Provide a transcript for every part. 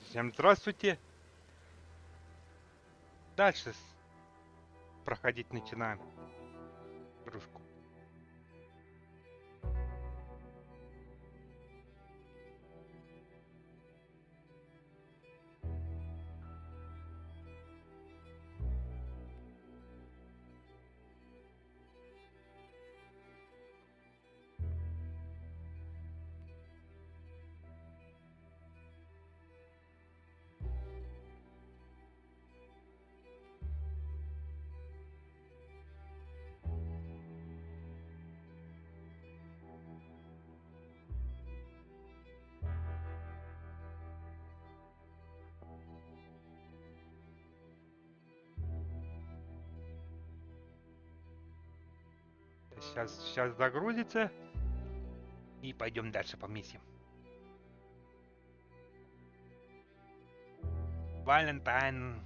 Всем здравствуйте. Дальше проходить начинаем. Игрушку. Сейчас загрузится. И пойдем дальше по миссиям. Валентайн.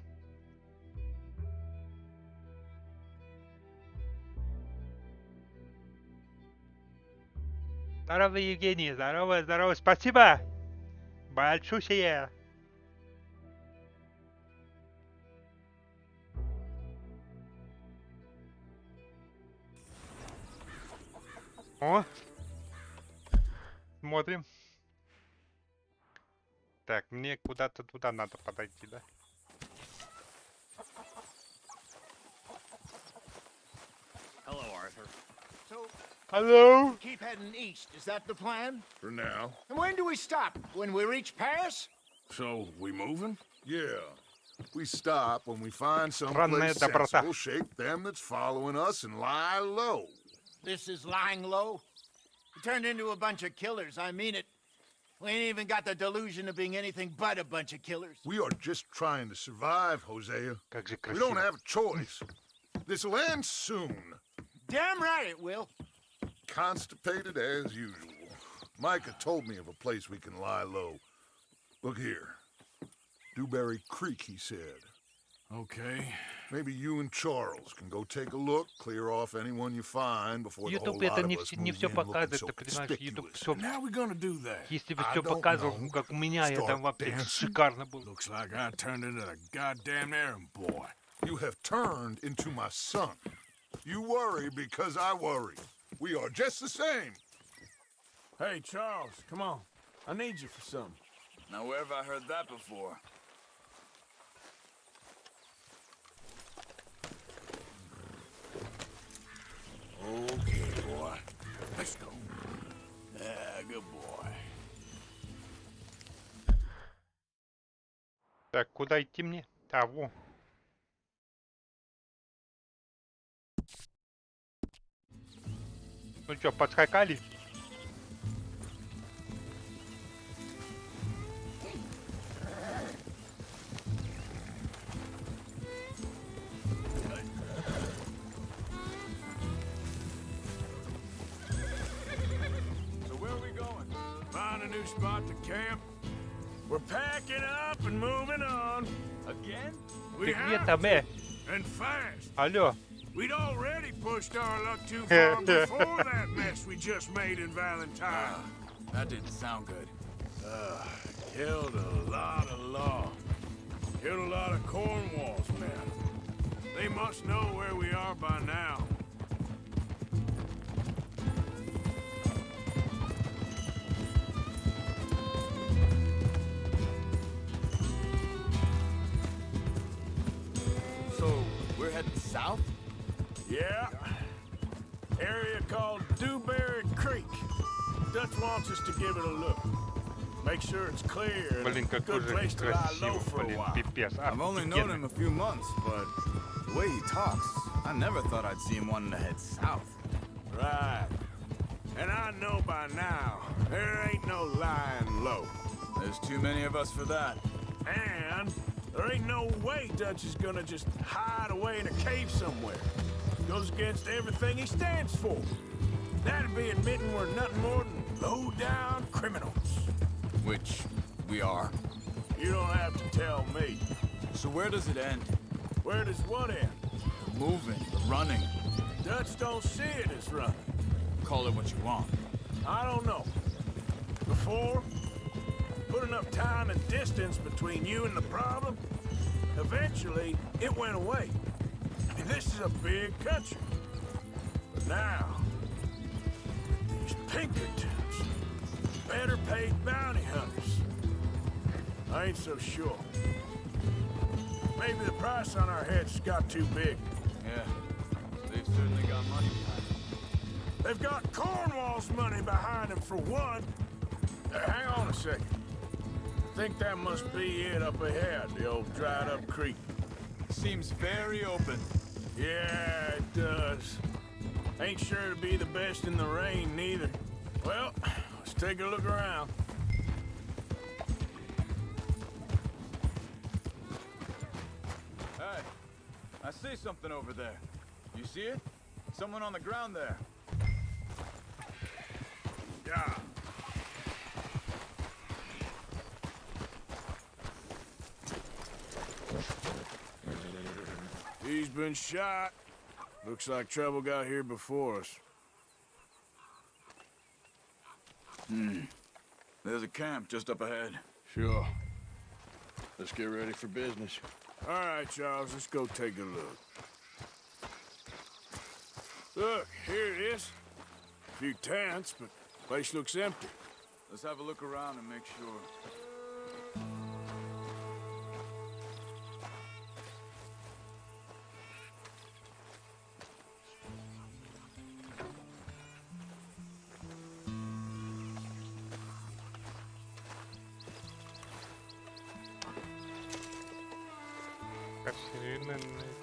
Здорово, Евгений. Здорово, здорово. Спасибо. Большущее. О. Смотрим. Так, мне куда-то туда надо подойти, да? Hello, Arthur. So, Hello. keep heading east. Is that the plan? For now. And when do we stop? When we reach Paris? So, we moving? Yeah. We stop when we find some Странная place доброта. sensible, shake them that's following us, and lie low. This is lying low. We turned into a bunch of killers. I mean it. We ain't even got the delusion of being anything but a bunch of killers. We are just trying to survive, Hosea. Как же We don't красиво. have a choice. This'll end soon. Damn right it will. Constipated as usual. Micah told me of a place we can lie low. Look here. Dewberry Creek, he said. Okay. Maybe you and Charles can go take a look, clear off anyone you find before the whole YouTube lot это of не, us не move все in looking показывает, so ты понимаешь, YouTube conspicuous. все. How we gonna do that? Если бы I все don't показывал, know. как у меня, это Start вообще dancing? шикарно было. Looks like I turned into the goddamn errand boy. You have turned into my son. You worry because I worry. We are just the same. Hey, Charles, come on. I need you for something. Now, where have I heard that before? Okay, boy. Let's go. Good boy. Так, куда идти мне? А, во. Ну что, подскакали? So where are we going? Find a new spot to camp. We're packing up and moving on. Again? We Ты где have там, to, and fast. Алло. We'd already pushed our luck too far before that mess we just made in Valentine. That didn't sound good. Killed a lot of law. Killed a lot of Cornwall's men. They must know where we are by now. So, we're heading south? Yeah. Area called Dewberry Creek. Dutch wants us to give it a look. Make sure it's clear and Блин, a какой good же place to lie low красиво, for a блин, while. пипец. I've only known him a few months, but the way he talks, I never thought I'd see him wanting to head south. Right. And I know by now, there ain't no lying low. There's too many of us for that. And there ain't no way Dutch is gonna just hide away in a cave somewhere. It goes against everything he stands for. That'd be admitting we're nothing more than low-down criminals. Which we are. You don't have to tell me. So where does it end? Where does what end? The moving, the running. Dutch don't see it as running. Call it what you want. I don't know. Before, put enough time and distance between you and the problem, eventually it went away. And this is a big country. But now, with these Pinkertons, better paid bounty hunters, I ain't so sure. Maybe the price on our heads got too big. Yeah, they've certainly got money behind them. They've got Cornwall's money behind them for one. Hang on a second. I think that must be it up ahead, the old dried up creek. Seems very open. Yeah, it does. Ain't sure to be the best in the rain, neither. Well, let's take a look around. Hey, I see something over there. You see it? Someone on the ground there. Yeah. He's been shot. Looks like trouble got here before us. There's a camp just up ahead. Sure. Let's get ready for business. All right, Charles, let's go take a look. Look, here it is. A few tents, but place looks empty. Let's have a look around and make sure.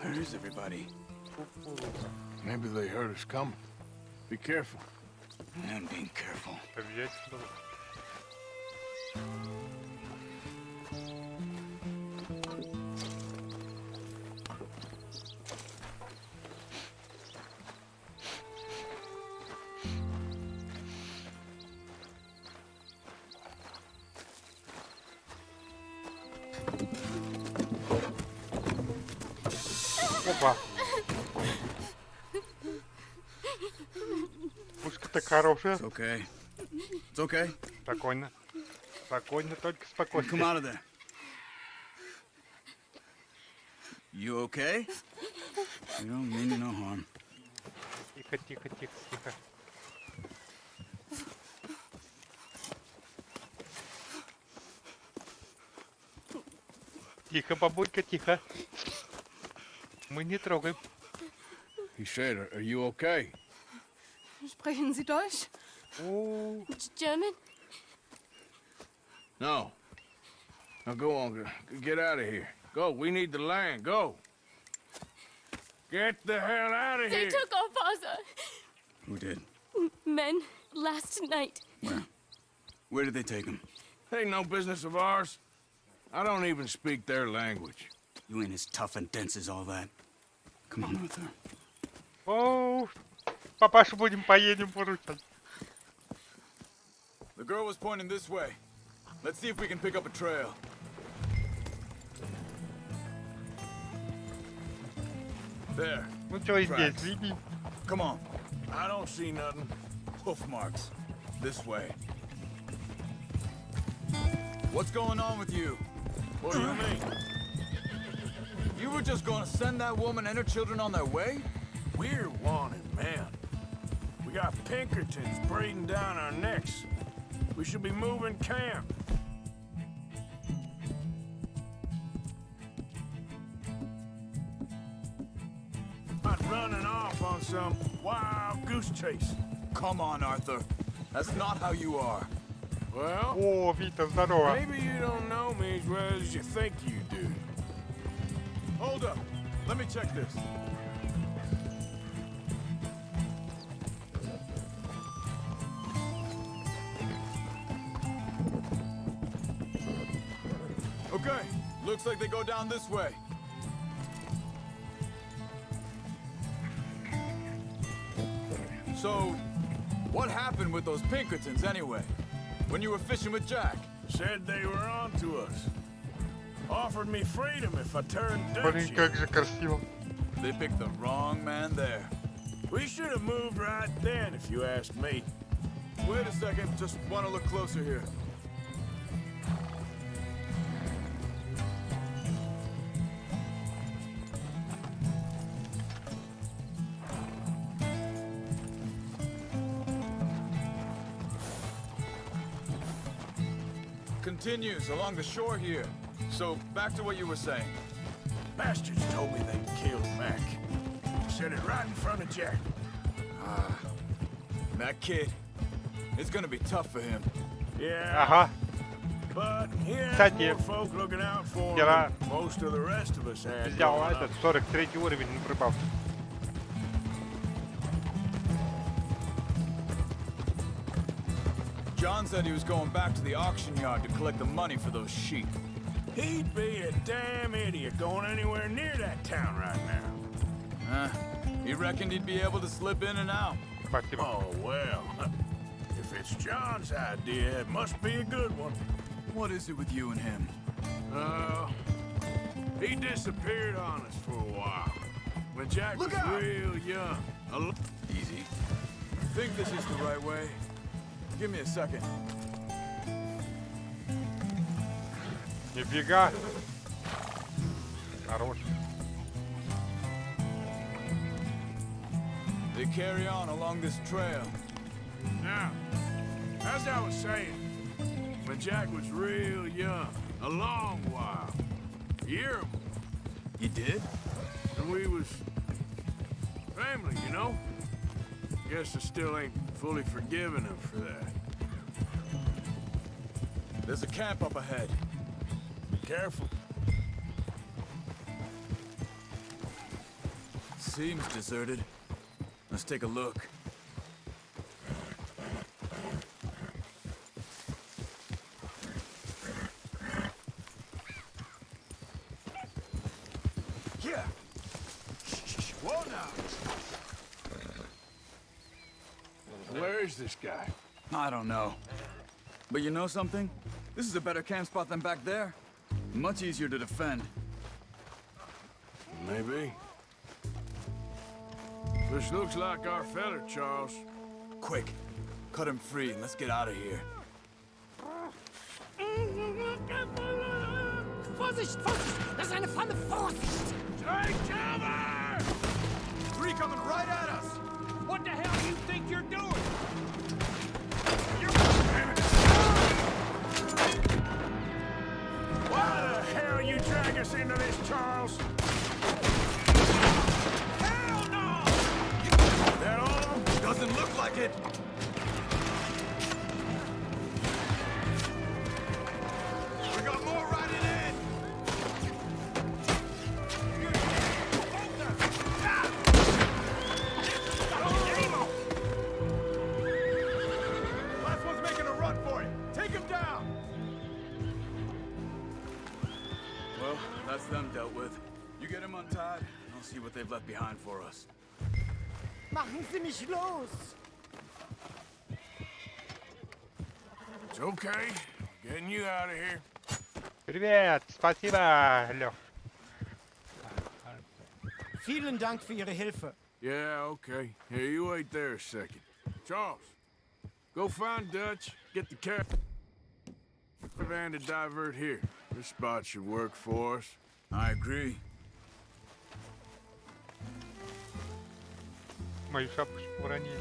Where is everybody? Maybe they heard us coming. Be careful. I'm being careful. Опа. Пушка-то хорошая. It's okay. It's okay. Спокойно. Спокойно, только Come спокойно. out of there. You okay? You don't mean no harm. Тихо, тихо, тихо, тихо. Тихо, бабулька, тихо. Мы не трогаем. He said, are you okay? Sprechen Sie Deutsch? О, German? No. Now go on, get out of here. Go, we need the land, go. Get the hell out of They here. took our father. Who did? Men, last night. Where? Where did they take him? Ain't no business of ours. I don't even speak their language. You ain't as tough and dense as all that. Come on, Arthur. о, папашу будем поедем поручать. The girl was pointing this way. Let's see if we can pick up a trail. There. Ну что здесь, Tracks. види? Come on. I don't see nothing. Hoof marks. This way. What's going on with you? What do you mean? You were just gonna send that woman and her children on their way? We're wanted, man. We got Pinkertons breathing down our necks. We should be moving camp. Not running off on some wild goose chase. Come on, Arthur. That's not how you are. Well, О, Вита, здорово. maybe you don't know me as well as you think you do. Hold up. Let me check this. Okay. Looks like they go down this way. So, what happened with those Pinkertons anyway? When you were fishing with Jack? Said they were on to us. Offered me freedom if I turned Блин, Dutchy. как же красиво. They picked the wrong man there. We should have moved right then, if you ask me. Wait a second, just want to look closer here. continues along the shore here. So, back to what you were saying. Bastards told me they killed Mac. Said it right in front of Jack. That kid, it's gonna be tough for him. Yeah, Ага. but he had Кстати, more folk looking out for him вчера than most of the rest of us had. взял growing этот up. 43 уровень на прибавку. John said he was going back to the auction yard to collect the money for those sheep. He'd be a damn idiot going anywhere near that town right now. He reckoned he'd be able to slip in and out. Спасибо. Oh, well. If it's John's idea, it must be a good one. What is it with you and him? He disappeared on us for a while. When Jack Look was out! real young. Easy. Think this is the right way? Give me a second. Нифига. Хорош. They carry on along this trail. Now, as I was saying, when Jack was real young, a long while, a year or more, You did? and we was family, you know? Guess I still ain't fully forgiven him for that. There's a camp up ahead. Be careful. Seems deserted. Let's take a look. Yeah. Shh. Whoa now. Where is this guy? I don't know. But you know something? This is a better camp spot than back there. Much easier to defend. Maybe. This looks like our feller, Charles. Quick, cut him free and let's get out of here. Vorsicht, Vorsicht! Das ist eine Falle! Vorsicht! Take cover! Three coming right at us! What the hell do you think you're doing? Why the hell you drag us into this, Charles? Hell no! That all? Doesn't look like it! We got more riding in! Last one's making a run for it! Take him down! Well, that's them dealt with. You get him untied, and I'll see what they've left behind for us. Machen Sie mich los! It's okay. Getting you out of here. Привет. Спасибо, Лёх. Vielen Dank für Ihre Hilfe. Yeah, okay. Here, you wait there a second. Charles, go find Dutch, get the caravan to divert here. This spot should work for us. I agree. Мою шапочку уронили.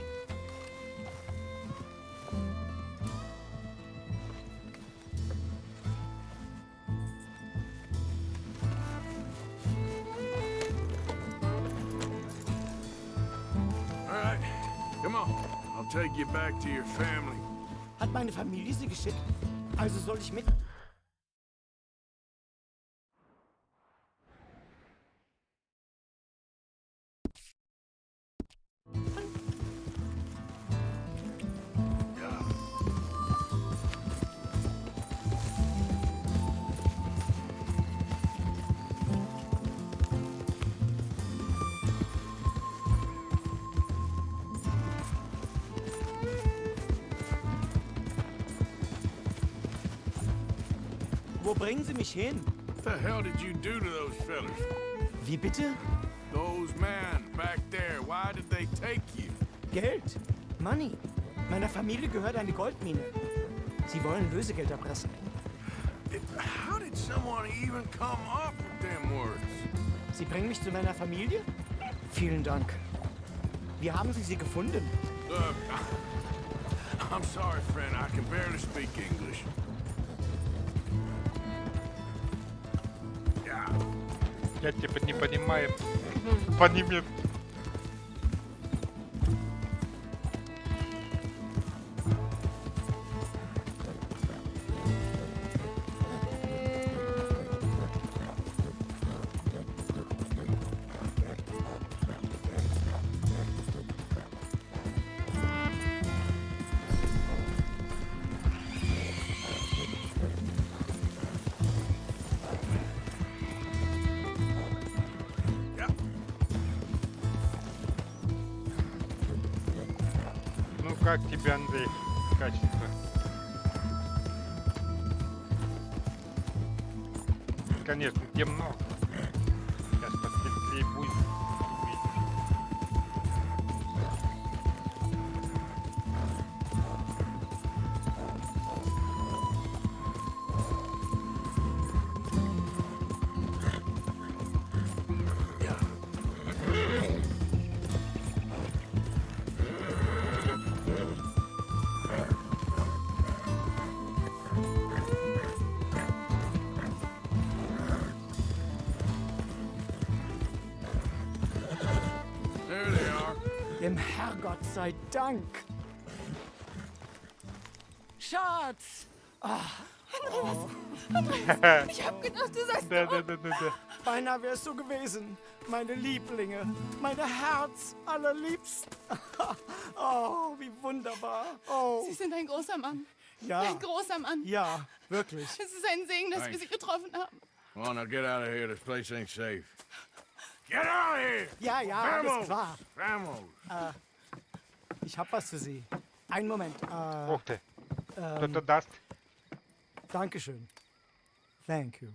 All right, come on. I'll take you back to your family. Hat meine Familie Sie geschickt? Also soll ich mit? Wo bringen Sie mich hin? What the hell did you do to those fellas? Wie bitte? Those men back there, why did they take you? Geld. Money. Meiner Familie gehört eine Goldmine. Sie wollen Lösegeld erpressen. How did someone even come up with them words? Sie bringen mich zu meiner Familie? Vielen Dank. Wie haben Sie sie gefunden? Look, I'm sorry, friend. I can barely speak English. Я типа не понимаю по-немецки. Ну как тебе, Андрей, качество? Конечно, темно. Сейчас посветлее будет. There they are. Dem Herrgott sei Dank. Schatz! Ich hab gedacht, du sagst Да. Beinahe wärst du gewesen. Meine Lieblinge. Meine Herz allerliebst. Oh, wie wunderbar. Oh, Sie sind ein großer Mann. ja. Ein großer Mann. Ja, wirklich. Es ist ein Segen, dass wir Thanks. Sie getroffen haben. Come on, now get out of here. This place ain't safe. Get out of here! Ja, ja, alles Vamos! klar. Vamos! Ich hab was für Sie. Einen Moment. Ух ты. Кто-то даст. Dankeschön. Thank you.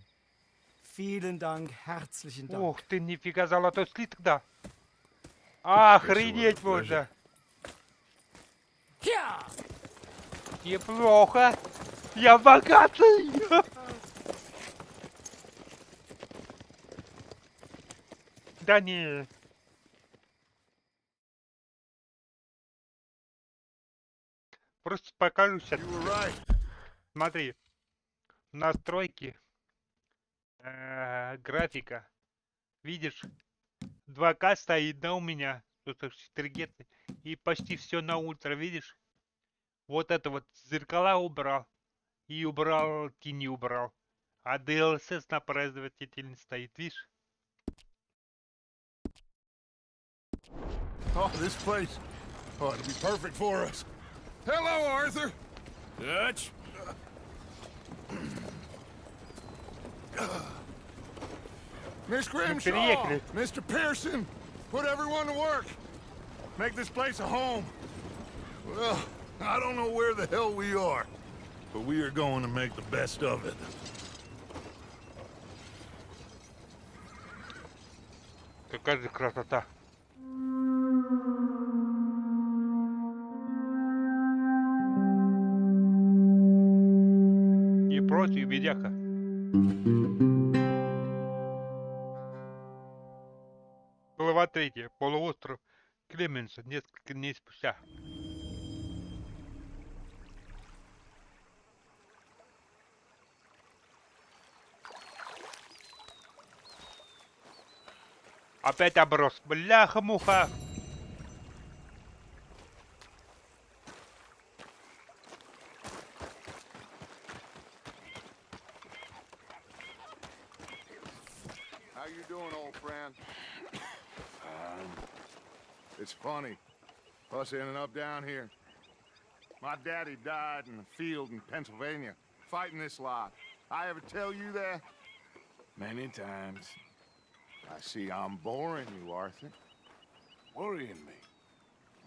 Vielen Dank, herzlichen Dank. Ух ты, нифига, золотой слиток, да. Охренеть можно. Ja! Неплохо. Я богатый. Да не. Просто покажу сейчас. You were right. Смотри. Настройки. Графика. Видишь? 2К стоит, да, у меня. 144 Гц. И почти все на ультра, видишь? Вот это вот зеркала убрал. И убрал, тени убрал. А DLSS на производитель не стоит, видишь? Oh, this place ought to be perfect for us. Hello, Arthur. Dutch? Miss Grimshaw. переехали. Mr. Pearson. Put everyone to work. Make this place a home. Well, I don't know where the hell we are, but we are going to make the best of it. Какая же красота. И прочее, видяха. Глава 3. Полуостров Клеменса. Несколько дней спустя. Опять оброс. Бляха-муха. How you doing, old friend? It's funny, us ending up down here. My daddy died in the field in Pennsylvania, fighting this lot. I ever tell you that? Many times. I see I'm boring you, Arthur. Worrying me.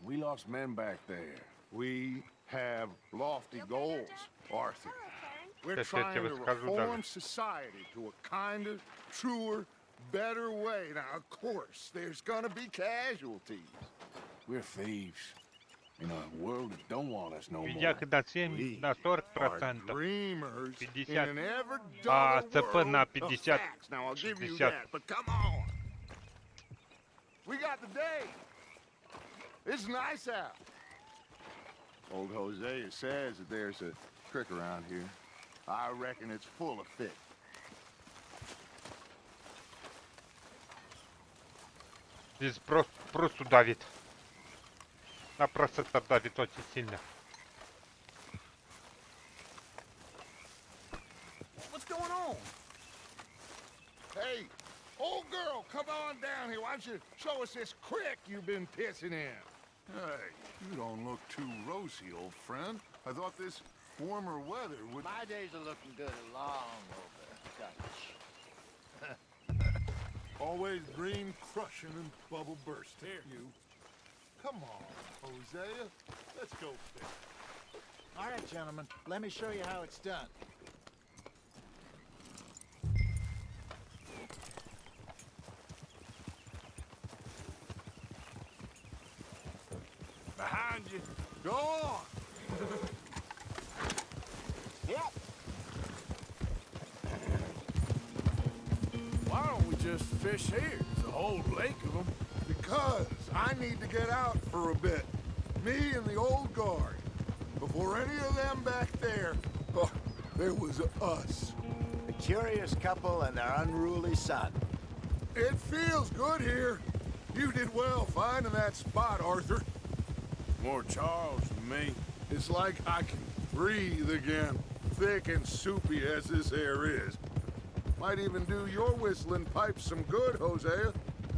We lost men back there. We have lofty goals, Arthur. We're Сейчас я trying тебе to скажу reform даже. society to a kinder, truer, better way. Now, of course, there's gonna be casualties. We're thieves. In a world that don't want us no more. Видяха на 7, We на are 40%. dreamers 50. in an ever А duller ЦП world на of 50, facts. Now, I'll give you 60. that, but come on. We got the day. It's nice out. Old Hosea says that there's a creek around here. I reckon it's full of fish. Здесь просто давит. На процессор давит очень сильно. What's going on? Hey, old girl, come on down here. Why don't you show us this creek you've been pissing in? Hey, you don't look too rosy, old friend. I thought this warmer weather would... My days are looking good along over, Dutch. Always green crushing and bubble bursting. Here. You. Come on, Hosea. Let's go fish. All right, gentlemen, let me show you how it's done. Behind you. Go on. Yep. Why don't we just fish here? There's a whole lake of them. Because I need to get out for a bit. Me and the old guard. Before any of them back there, oh, there was us. A curious couple and their unruly son. It feels good here. You did well finding that spot, Arthur. More Charles than me. It's like I can breathe again, thick and soupy as this air is. Might even do your whistling pipes some good, Hosea.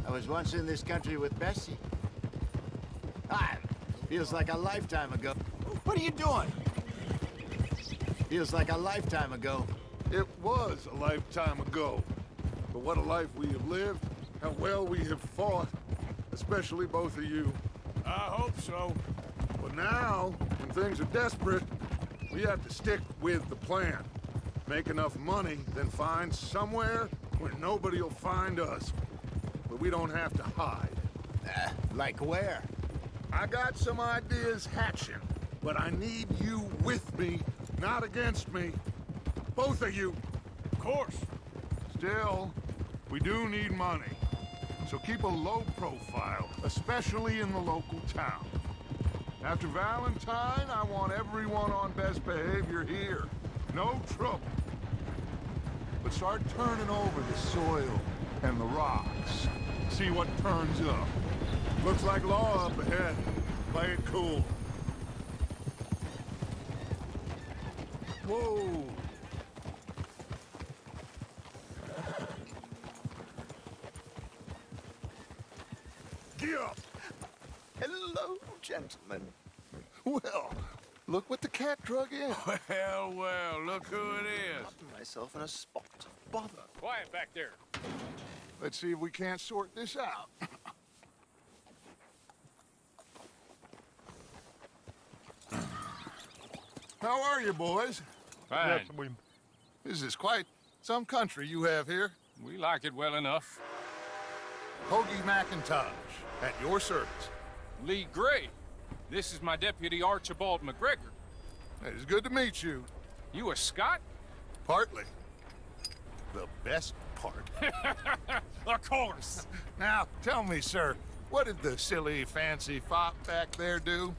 I was once in this country with Bessie. Ah, feels like a lifetime ago. What are you doing? Feels like a lifetime ago. It was a lifetime ago. But what a life we have lived, how well we have fought, especially both of you. I hope so. But now, when things are desperate, we have to stick with the plan. Make enough money, then find somewhere where nobody will find us. But we don't have to hide. Like where? I got some ideas hatching, but I need you with me, not against me. Both of you. Of course. Still, we do need money. So keep a low profile, especially in the local town. After Valentine, I want everyone on best behavior here. No trouble. But start turning over the soil and the rocks. See what turns up. Looks like law up ahead. Play it cool. Whoa. Get up. Hello, gentlemen. Well, look what the cat drug in. Well, well, look who it is. Gotten myself in a spot of bother. Quiet back there. Let's see if we can't sort this out. How are you, boys? Fine. This is quite some country you have here. We like it well enough. Hoagie McIntosh, at your service. Lee Gray. This is my deputy Archibald McGregor. It is good to meet you. You a Scot? Partly. The best part. Of course. Now, tell me, sir, what did the silly, fancy fop back there do?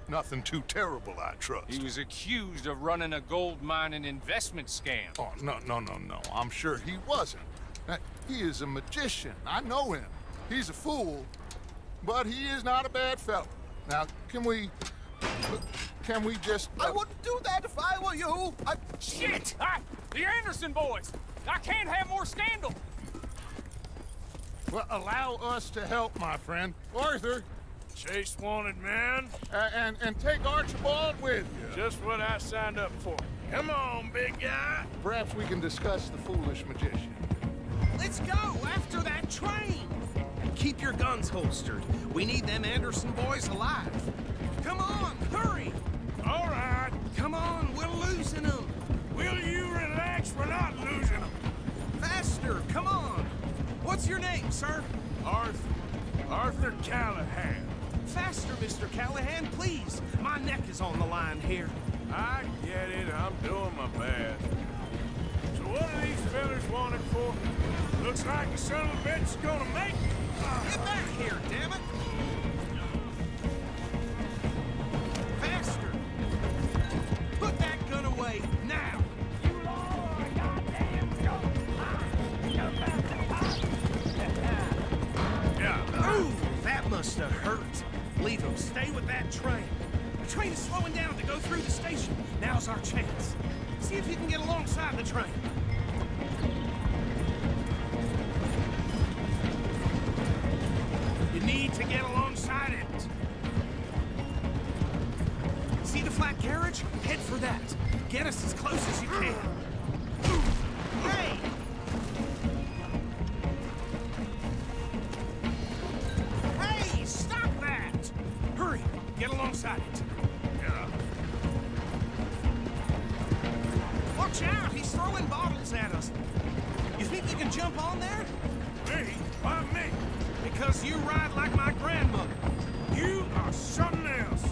Nothing too terrible, I trust. He was accused of running a gold mining investment scam. Oh, no. I'm sure he wasn't. He is a magician. I know him. He's a fool, but he is not a bad fellow. Now, can we just... I wouldn't do that if I were you. Shit! The Anderson boys! I can't have more scandal! Well, allow us to help, my friend. Arthur, Chase wanted man. and take Archibald with you. Just what I signed up for. Come on, big guy. Perhaps we can discuss the foolish magician. Let's go after that train. Keep your guns holstered. We need them Anderson boys alive. Come on, hurry. All right. Come on, we're losing them. Will you relax? We're not losing them. Faster, come on. What's your name, sir? Arthur Callahan. Faster, Mr. Callahan, please. My neck is on the line here. I get it. I'm doing my best. So what are these fellas wanted for? Looks like the son of a bitch is gonna make it. Get back here, damn it! Faster! Put that gun away, now! You lower, goddamn go! Move! train. The train is slowing down to go through the station. Now's our chance. See if you can get alongside the train. You need to get alongside it. See the flat carriage? Head for that. Get us as close as you can. Hey! Hey, stop that! Hurry, get alongside it. Yeah. Watch out, he's throwing bottles at us. You think you can jump on there? Me? Why me? Because you ride like my grandmother. You are something else.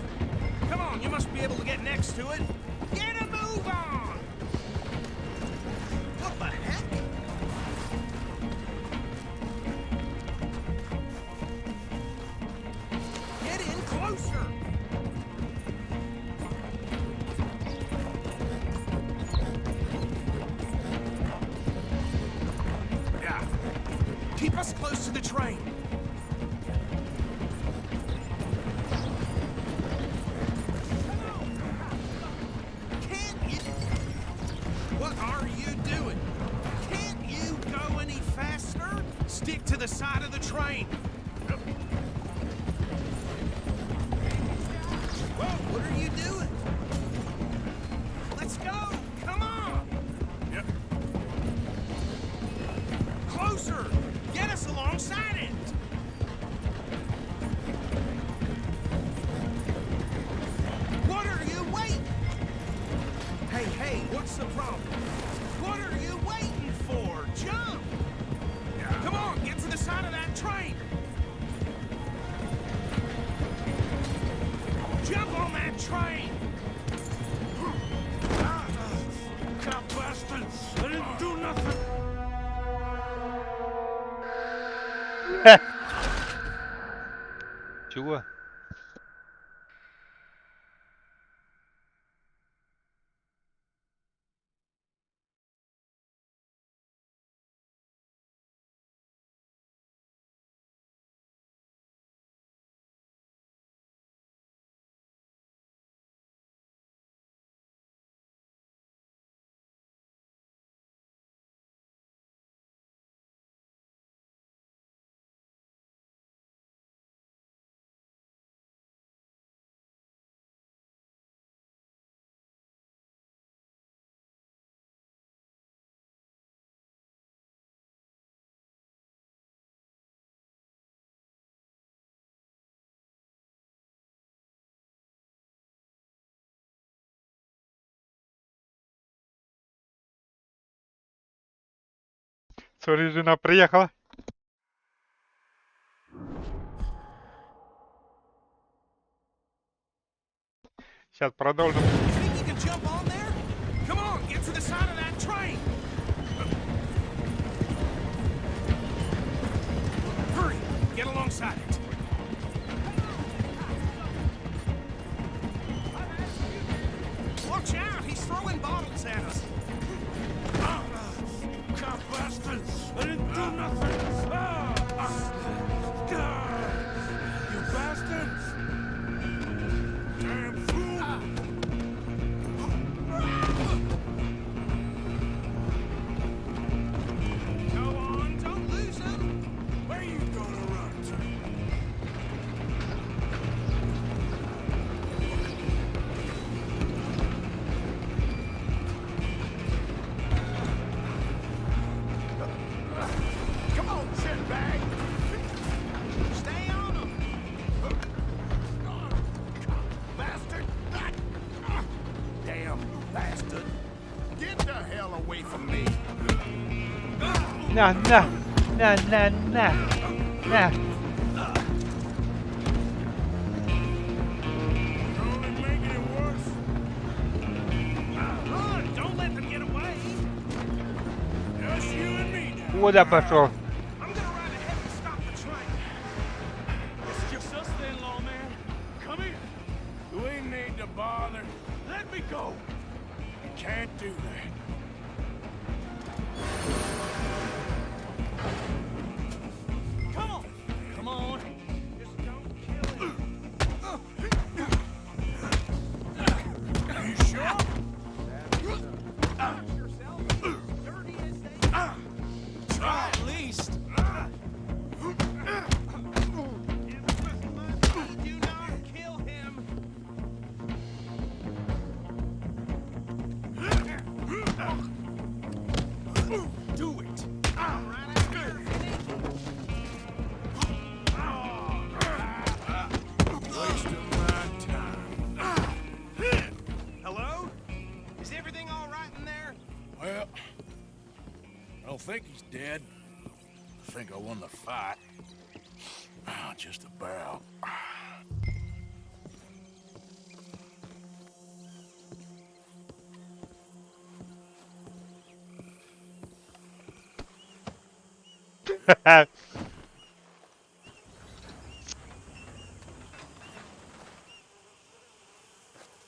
Come on, you must be able to get next to it. Get a move on! What the heck? Get in closer! Yeah. Keep us close to the train. What are you doing? Can't you go any faster? Stick to the side of the train. Whoa, what are you doing? Let's go! Come on! Yep. Closer! Get us alongside it! What are you waiting? Hey, what's the problem? What are you waiting for? Jump! Come on, get to the side of that train! Jump on that train! Cop bastards! I didn't do nothing! Чего? Сори, жена приехала. Сейчас продолжим. Think you can jump on there? Come on, get to the side of that train! Hurry, get alongside it. Watch out, he's throwing bottles at us. Cop bastards! I didn't do nothing! You bastards! Damn fool! Go on, don't lose him. Where you gonna run to? Come on, shitbag! Stay on him. Bastard! Damn bastard! Get the hell away from me! На. На. You're only making it worse. Run, don't let them get away. Just you and me now. Куда пошел? I'm gonna ride ahead and stop the train. It's just us then, lawman. Come here. You ain't need to bother. Let me go. You can't do that. Come on. Just don't kill him. don't think he's dead. I think I won the fight. Just about.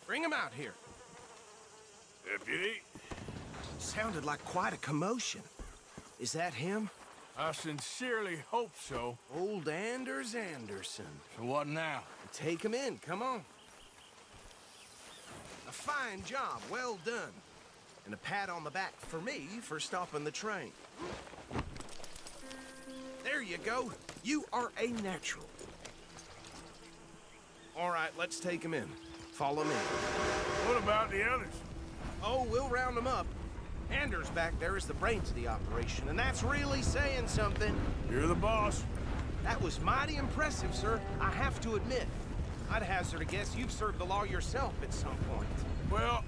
Bring him out here. Deputy, Sounded like quite a commotion. Is that him? I sincerely hope so. Old Anders Anderson. So what now? Take him in, come on. A fine job, well done. And a pat on the back for me for stopping the train. There you go. You are a natural. All right, let's take him in. Follow me. What about the others? Oh, we'll round them up. Anders back there is the brains of the operation, and that's really saying something. You're the boss. That was mighty impressive, sir. I have to admit. I'd hazard a guess you've served the law yourself at some point. Well,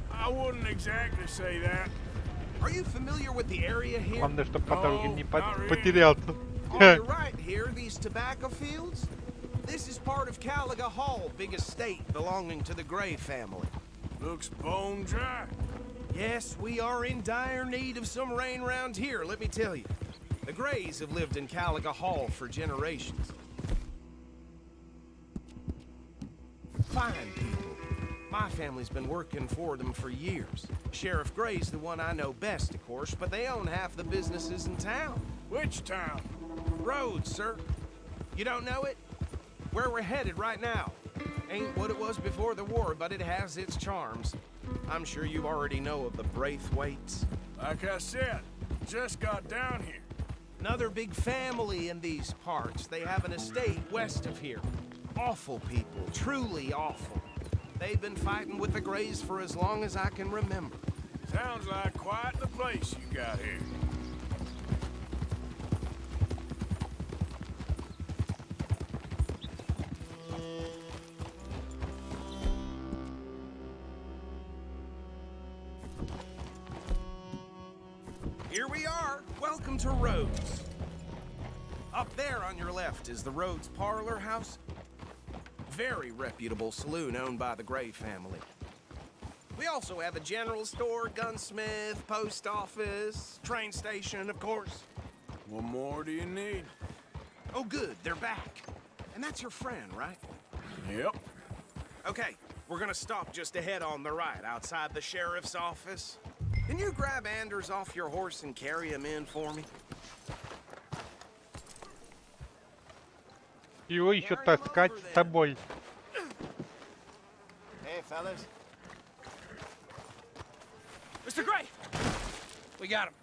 I wouldn't exactly say that. Are you familiar with the area here? Главное, чтобы по дороге не not really. потерялся. On your right here, these tobacco fields? This is part of Caliga Hall, big estate belonging to the Gray family. Looks bone dry. Yes, we are in dire need of some rain round here, let me tell you. The Grays have lived in Caliga Hall for generations. Fine people. My family's been working for them for years. Sheriff Gray's the one I know best, of course, but they own half the businesses in town. Which town? Rhodes, sir. You don't know it? Where we're headed right now. Ain't what it was before the war, but it has its charms. I'm sure you already know of the Braithwaites. Like I said, just got down here. Another big family in these parts. They have an estate west of here. Awful people, truly awful. They've been fighting with the Grays for as long as I can remember. Sounds like quite the place you got here. Here we are. Welcome to Rhodes. Up there on your left is the Rhodes Parlor House. Very reputable saloon owned by the Gray family. We also have a general store, gunsmith, post office, train station, of course. What more do you need? Oh, good, they're back. And that's your friend, right? Yep. Okay, we're gonna stop just ahead on the right, outside the sheriff's office. Can you grab Anders off your horse and carry him in for me? Его еще таскать с собой. Hey, fellas. Mr. Gray! We got him.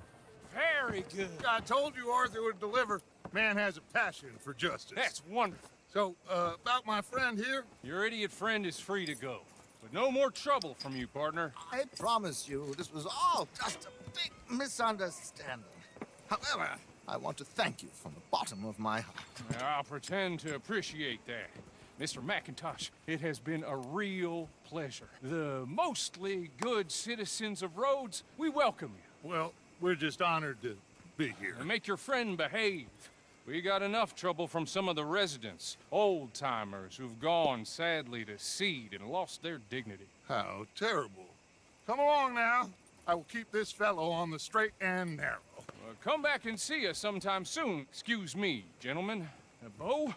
Very good. I told you Arthur would deliver. Man has a passion for justice. That's wonderful. So, about my friend here? Your idiot friend is free to go. But no more trouble from you, partner. I promise you, this was all just a big misunderstanding. However, I want to thank you from the bottom of my heart. I'll pretend to appreciate that. Mr. McIntosh, it has been a real pleasure. The mostly good citizens of Rhodes, we welcome you. Well, we're just honored to be here. And make your friend behave. We got enough trouble from some of the residents, old-timers who've gone, sadly, to seed and lost their dignity. How terrible. Come along now. I will keep this fellow on the straight and narrow. Come back and see us sometime soon. Excuse me, gentlemen. Bo,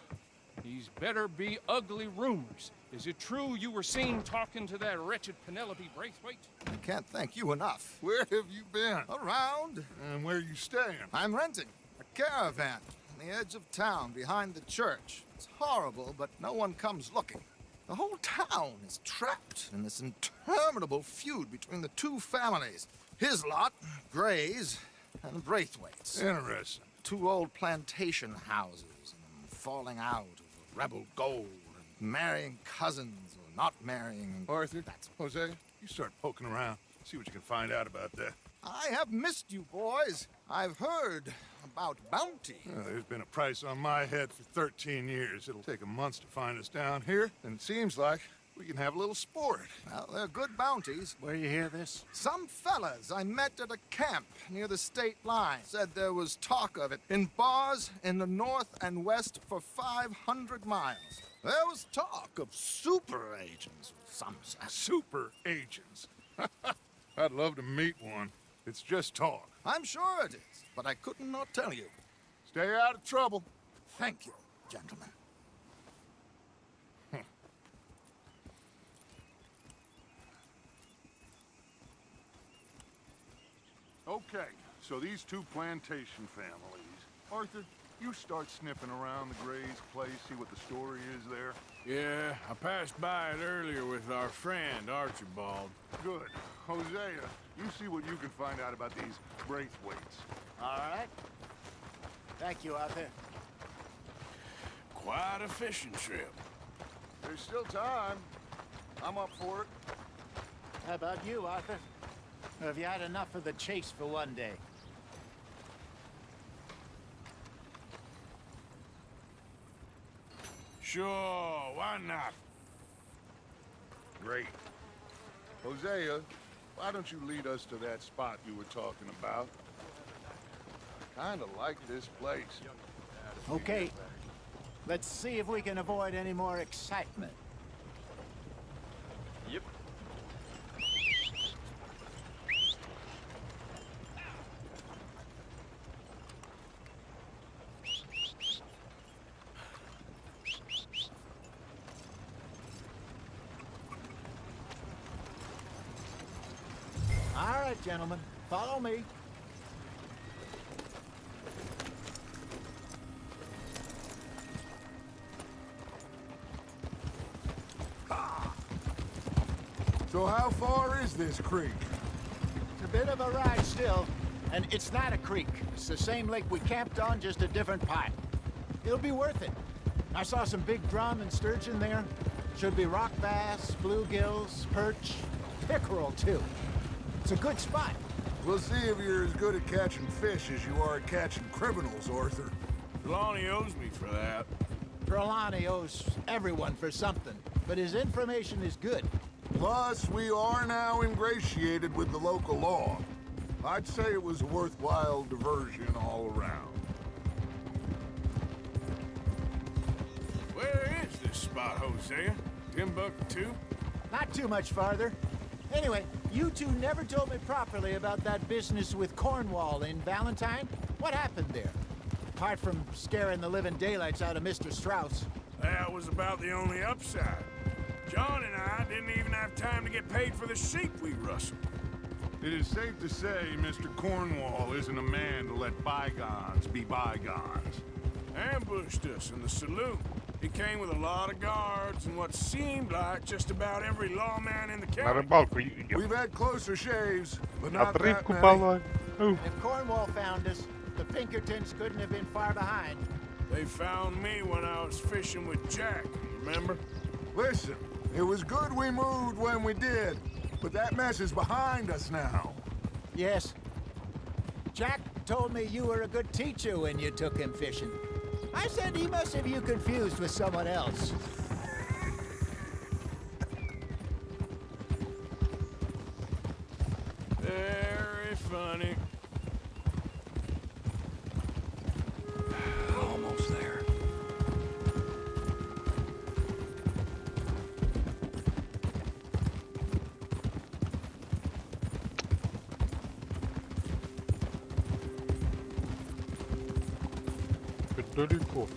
these better be ugly rumors. Is it true you were seen talking to that wretched Penelope Braithwaite? I can't thank you enough. Where have you been? Around. And where you staying? I'm renting a caravan on the edge of town behind the church. It's horrible, but no one comes looking. The whole town is trapped in this interminable feud between the two families. His lot, Gray's, and Braithwaite's. Interesting. Two old plantation houses, and falling out over rebel gold, and marrying cousins or not marrying. Arthur, Jose, you start poking around. See what you can find out about that. I have missed you, boys. I've heard about bounty. There's been a price on my head for 13 years. It'll take a month to find us down here, and it seems like We can have a little sport. Well, they're good bounties. Where you hear this? Some fellas I met at a camp near the state line said there was talk of it in bars in the north and west for 500 miles. There was talk of super agents, some said. Super agents. I'd love to meet one. It's just talk. I'm sure it is, but I couldn't not tell you. Stay out of trouble. Thank you, gentlemen. Okay, so these two plantation families. Arthur, you start sniffing around the Gray's place, see what the story is there. Yeah, I passed by it earlier with our friend, Archibald. Good. Hosea, you see what you can find out about these Braithwaites. All right. Thank you, Arthur. Quite a fishing trip. There's still time. I'm up for it. How about you, Arthur? Or have you had enough of the chase for one day? Sure, why not? Great. Hosea, why don't you lead us to that spot you were talking about? Kinda like this place. Okay. Let's see if we can avoid any more excitement. Yep. All right, gentlemen. Follow me. So how far is this creek? It's a bit of a ride still, and it's not a creek. It's the same lake we camped on, just a different part. It'll be worth it. I saw some big drum and sturgeon there. Should be rock bass, bluegills, perch, pickerel too. It's a good spot. We'll see if you're as good at catching fish as you are at catching criminals, Arthur. Trelawney owes me for that. Trelawney owes everyone for something, but his information is good. Plus, we are now ingratiated with the local law. I'd say it was a worthwhile diversion all around. Where is this spot, Hosea? Timbuktu? Not too much farther. Anyway, you two never told me properly about that business with Cornwall in Valentine. What happened there? Apart from scaring the living daylights out of Mr. Strauss. That was about the only upside. John and I didn't even have time to get paid for the sheep we rustled. It is safe to say Mr. Cornwall isn't a man to let bygones be bygones. Ambushed us in the saloon. He came with a lot of guards and what seemed like just about every lawman in the На county. рыбалку идем. We've had closer shaves, but not that Отрывку many. половим. If Cornwall found us, the Pinkertons couldn't have been far behind. They found me when I was fishing with Jack, remember? Listen, it was good we moved when we did, but that mess is behind us now. Yes. Jack told me you were a good teacher when you took him fishing. I said he must have you confused with someone else. Very funny. Almost there. Далеко.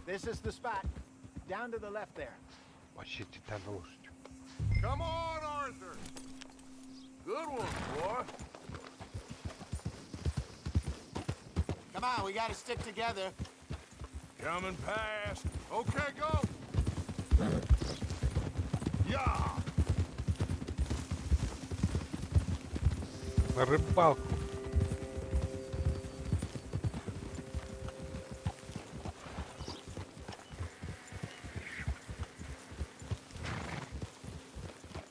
This is the spot. Down to the left there. Вообще титан лошадь. Come on, Arthur! Good one, boy. Come on, we gotta stick together. Coming past. Okay, go! Yeah! На рыбалку.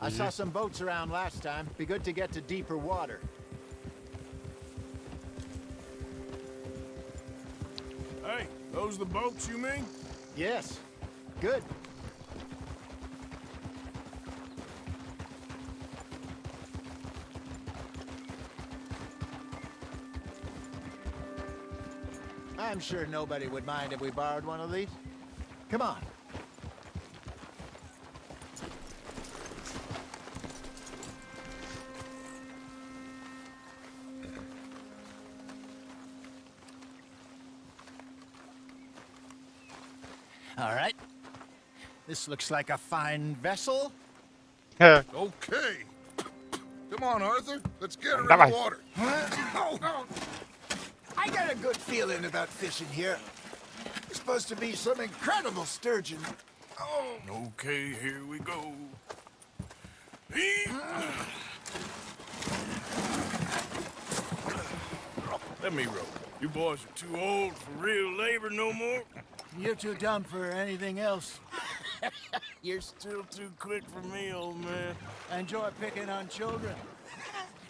I saw some boats around last time. Be good to get to deeper water. Those the boats, you mean? Yes. Good. I'm sure nobody would mind if we borrowed one of these. Come on. All right. This looks like a fine vessel. Okay. Come on, Arthur. Let's get her in the water. I got a good feeling about fishing here. It's supposed to be some incredible sturgeon. Oh. Okay, here we go. Let me row. You boys are too old for real labor no more. You're too dumb for anything else. You're still too quick for me, old man. Enjoy picking on children.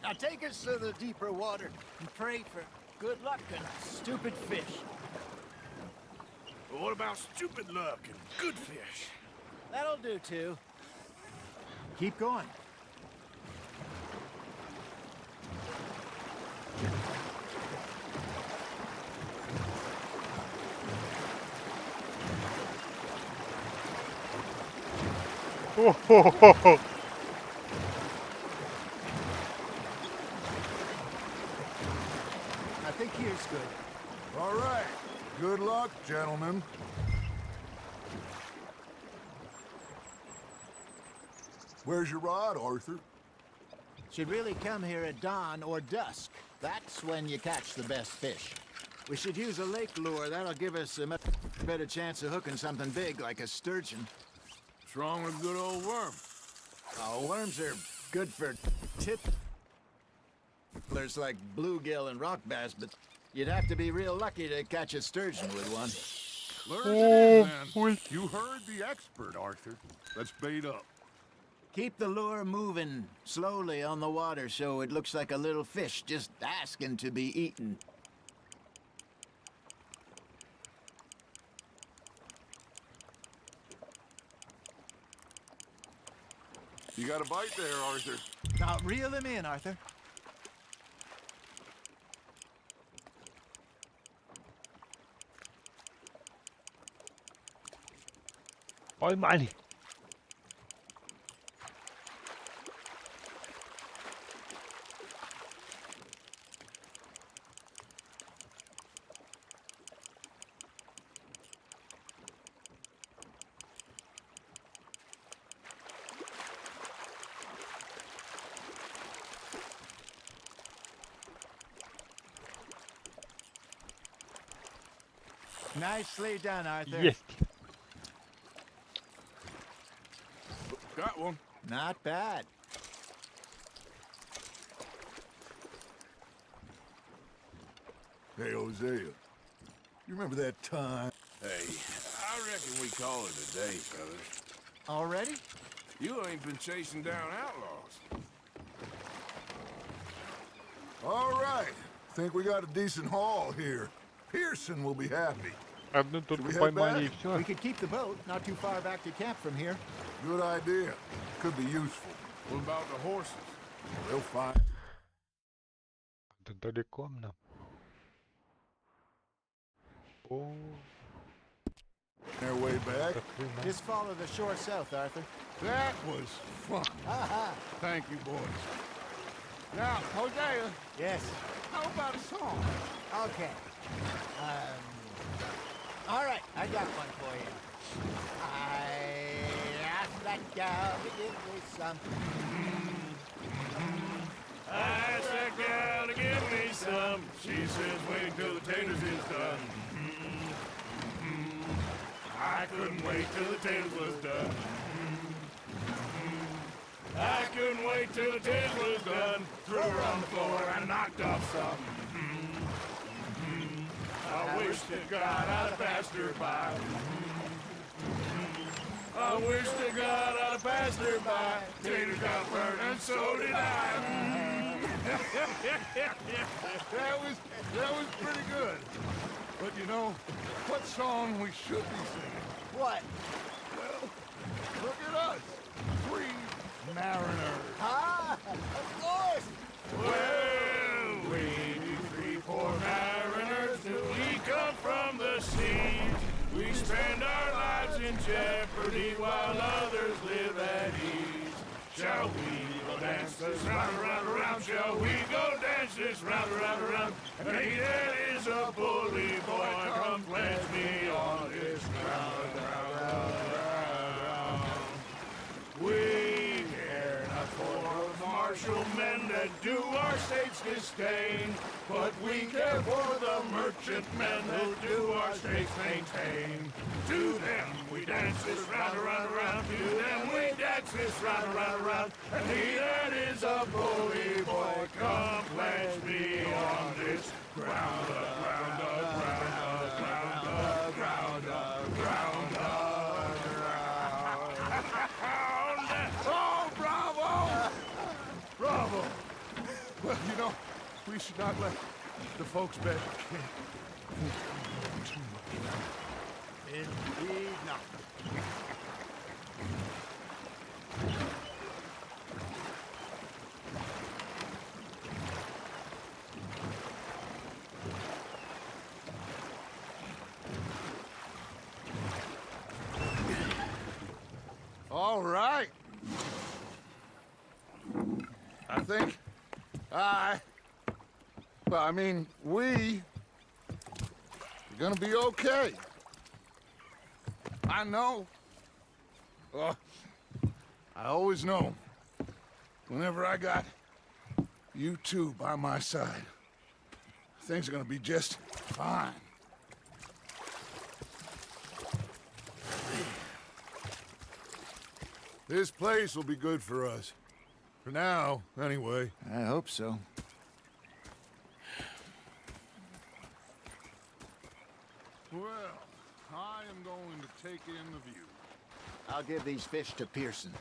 Now take us to the deeper water and pray for good luck and stupid fish. But what about stupid luck and good fish? That'll do too. Keep going. Ho, ho, ho, ho. I think here's good. All right. Good luck, gentlemen. Where's your rod, Arthur? Should really come here at dawn or dusk. That's when you catch the best fish. We should use a lake lure. That'll give us a much better chance of hooking something big like a sturgeon. What's wrong with a good old worm? Oh, worms are good for tipplers like bluegill and rock bass, but you'd have to be real lucky to catch a sturgeon with one. Lure it in, man. You heard the expert, Arthur. Let's bait up. Keep the lure moving slowly on the water so it looks like a little fish just asking to be eaten. You got a bite there, Arthur. Now reel him in, Arthur. Ôi mày. Nicely done, Arthur. Yes. Got one. Not bad. Hey, Hosea. You remember that time? Hey, I reckon we call it a day, fellas. Already? You ain't been chasing down outlaws. All right. Think we got a decent haul here. Pearson will be happy. Одну только we head поймали и back? все. We could keep the boat not too far back to camp from here. Good idea. Could be useful. What about the horses? We'll find. Это далеко нам. О, Their way back. как хрена. Just follow the shore south, Arthur. That was fun. Aha! Thank you, boys. Now, Hosea, Yes. how about a song? Okay. All right, I got one for you. I asked that gal to give me some. I asked that gal to give me some. She says wait till the taters is done. I couldn't wait till the taters was done. I couldn't wait till the taters was done. Threw her on the floor and knocked off some. I wish to God I'd have passed her by. I wish to God I'd have passed her by. Taters got burned and so did I. That was pretty good. That was pretty good. But you know, what song we should be singing? What? Well, look at us. 3 mariners. Ah, of course! Well, we 3 poor mariners, we come from the seas. We spend our lives in jeopardy while others live at ease. Shall we go dance this round, around, around? Shall we go dance this round, around, around? And he that is a bully boy, come pledge me on this ground, ground, ground, ground. We care not for martial men that do our states disdain, but we care for the merchantmen that do our states maintain. To them we dance this round, around, around. To them we dance this round, around, around. And he that is a bully boy, come pledge me on this ground, ground, ground, ground, ground, ground, ground. Oh, bravo! Bravo! Well, you know, we should not let the folks back too much now. Indeed not. All right. I think we're gonna be okay. I know. Well, I always know. Whenever I got you two by my side, things are gonna be just fine. This place will be good for us. For now, anyway. I hope so. Well, I am going to take in the view. I'll give these fish to Pearson.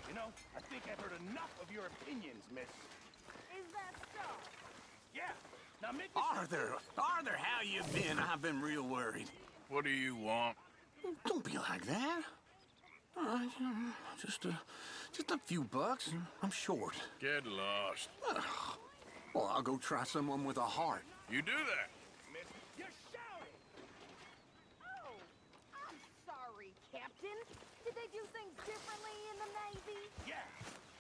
You know, I think I've heard enough of your opinions, miss. Is that so? Yeah. Now make Arthur, how you been? I've been real worried. What do you want? Don't be like that. All right, just a few bucks. I'm short. Get lost. Well, I'll go try someone with a heart. You do that. You're shouting! Oh, I'm sorry, Captain. Did they do things differently in the Navy? Yeah,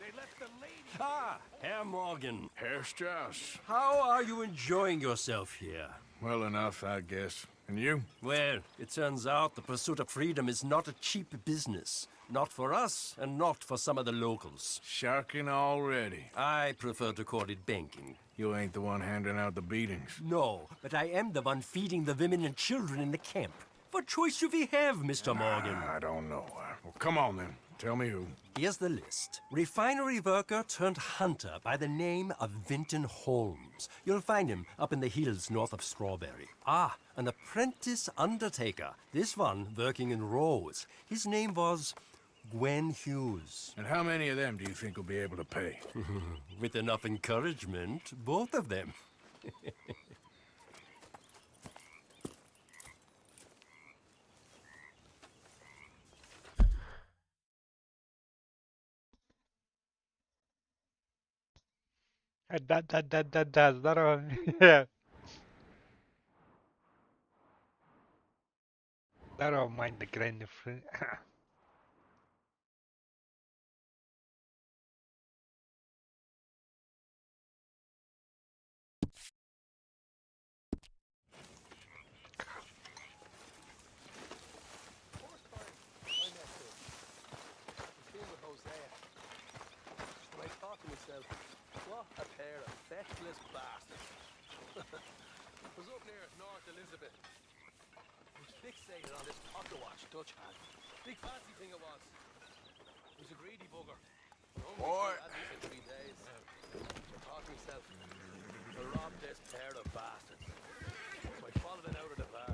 they let the lady... Ah, Herr Morgan. Herr Strauss. How are you enjoying yourself here? Well enough, I guess. And you? Well, it turns out the pursuit of freedom is not a cheap business. Not for us, and not for some of the locals. Sharking already. I prefer to call it banking. You ain't the one handing out the beatings. No, but I am the one feeding the women and children in the camp. What choice do we have, Mr. Morgan? I don't know. Well, come on then. Tell me who. Here's the list. Refinery worker turned hunter by the name of Vinton Holmes. You'll find him up in the hills north of Strawberry. Ah, an apprentice undertaker. This one working in rows. His name was Gwen Hughes. And how many of them do you think will be able to pay? With enough encouragement, both of them. Да, здорово. Здорово, мать да крайневши. What a pair of feckless bastards. Was up near North Elizabeth. Was fixated on this pocket watch Dutch had. Big fancy thing it was. He was a greedy bugger. Boy. Had these in 3 days. I thought to myself, to rob this pair of bastards. So I followed it out of the bar.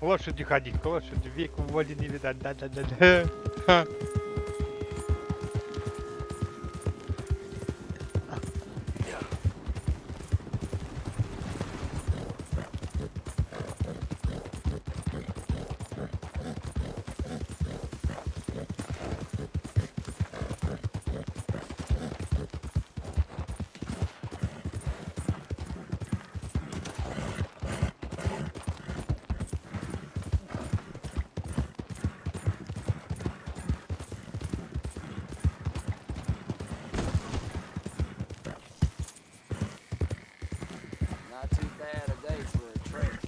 лошади ходить, к лошади, век в воде не видать, да-да-да-да. Not too bad a day for a trek.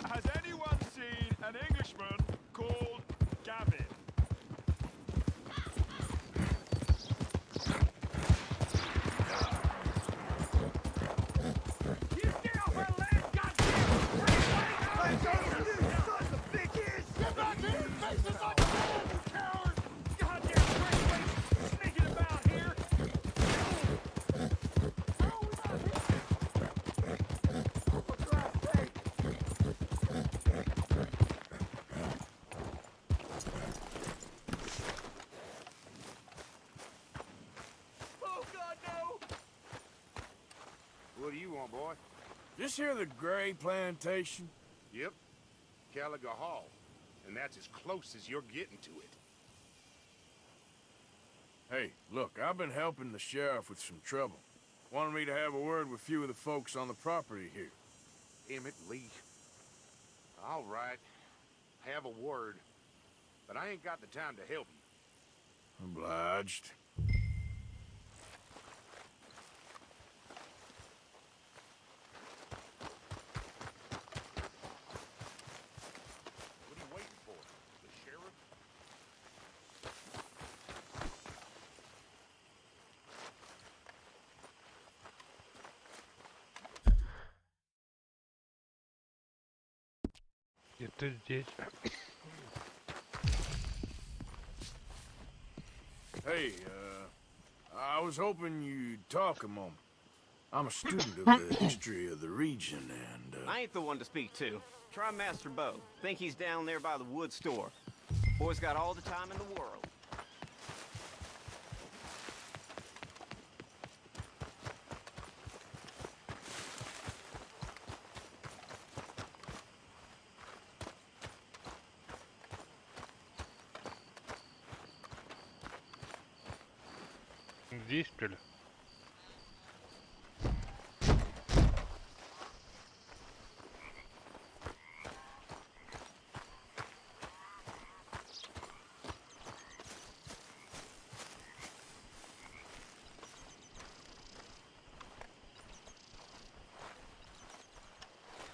Has anyone seen an Englishman called Gavin? You get off our land, goddamn! Let go of you, sons of bitches! Get back here and face us on the wall, you coward! Goddamn breakaway sneaking about here! Oh, God, no! What do you want, boy? This here the Gray Plantation? Yep. Caliga Hall. And that's as close as you're getting to it. Hey, look, I've been helping the sheriff with some trouble. Wanted me to have a word with a few of the folks on the property here. Emmett Lee. All right. Have a word. But I ain't got the time to help you. Obliged. What are you waiting for? The sheriff? Где-то здесь. Hey, I was hoping you'd talk a moment. I'm a student of the history of the region, and, I ain't the one to speak to. Try Master Bo. Think he's down there by the wood store. Boy's got all the time in the world. Здесь, что ли?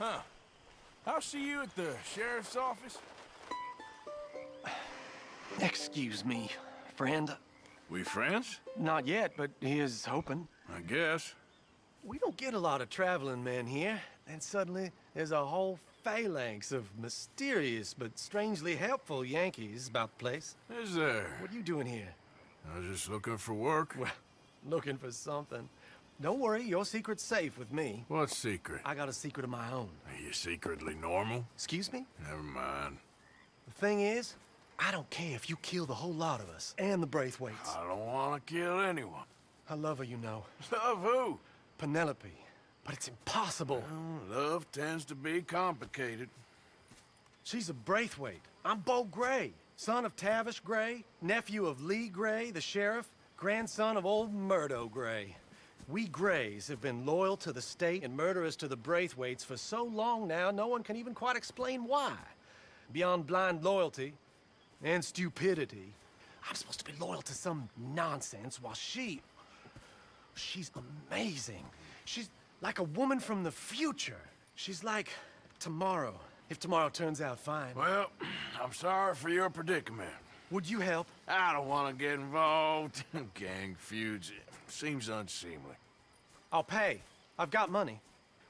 huh. I'll see you at the sheriff's office. Excuse me, friend. We friends? Not yet, but he is hoping. I guess. We don't get a lot of traveling men here. And suddenly, there's a whole phalanx of mysterious but strangely helpful Yankees about the place. Is there? What are you doing here? I was just looking for work. Well, looking for something. Don't worry, your secret's safe with me. What secret? I got a secret of my own. Are you secretly normal? Excuse me? Never mind. The thing is, I don't care if you kill the whole lot of us and the Braithwaites. I don't want to kill anyone. I love her, you know. Love who? Penelope. But it's impossible. Well, love tends to be complicated. She's a Braithwaite. I'm Bo Gray, son of Tavish Gray, nephew of Lee Gray, the sheriff, grandson of old Murdo Gray. We Grays have been loyal to the state and murderous to the Braithwaites for so long now, no one can even quite explain why. Beyond blind loyalty and stupidity, I'm supposed to be loyal to some nonsense while she's amazing. She's like a woman from the future. She's like tomorrow, if tomorrow turns out fine. Well, I'm sorry for your predicament. Would you help? I don't want to get involved. Gang feuds. Seems unseemly. I'll pay. I've got money.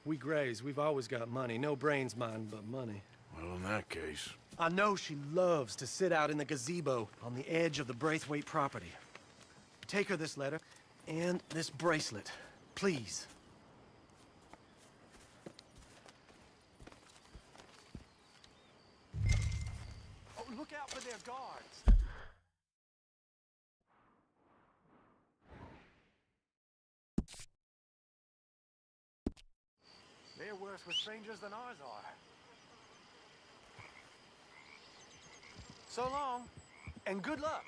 We Grays, we've always got money. No brains, mind, but money. Well, in that case... I know she loves to sit out in the gazebo on the edge of the Braithwaite property. Take her this letter and this bracelet, please. Oh, look out for their guards. They're worse with strangers than ours are. So long, and good luck.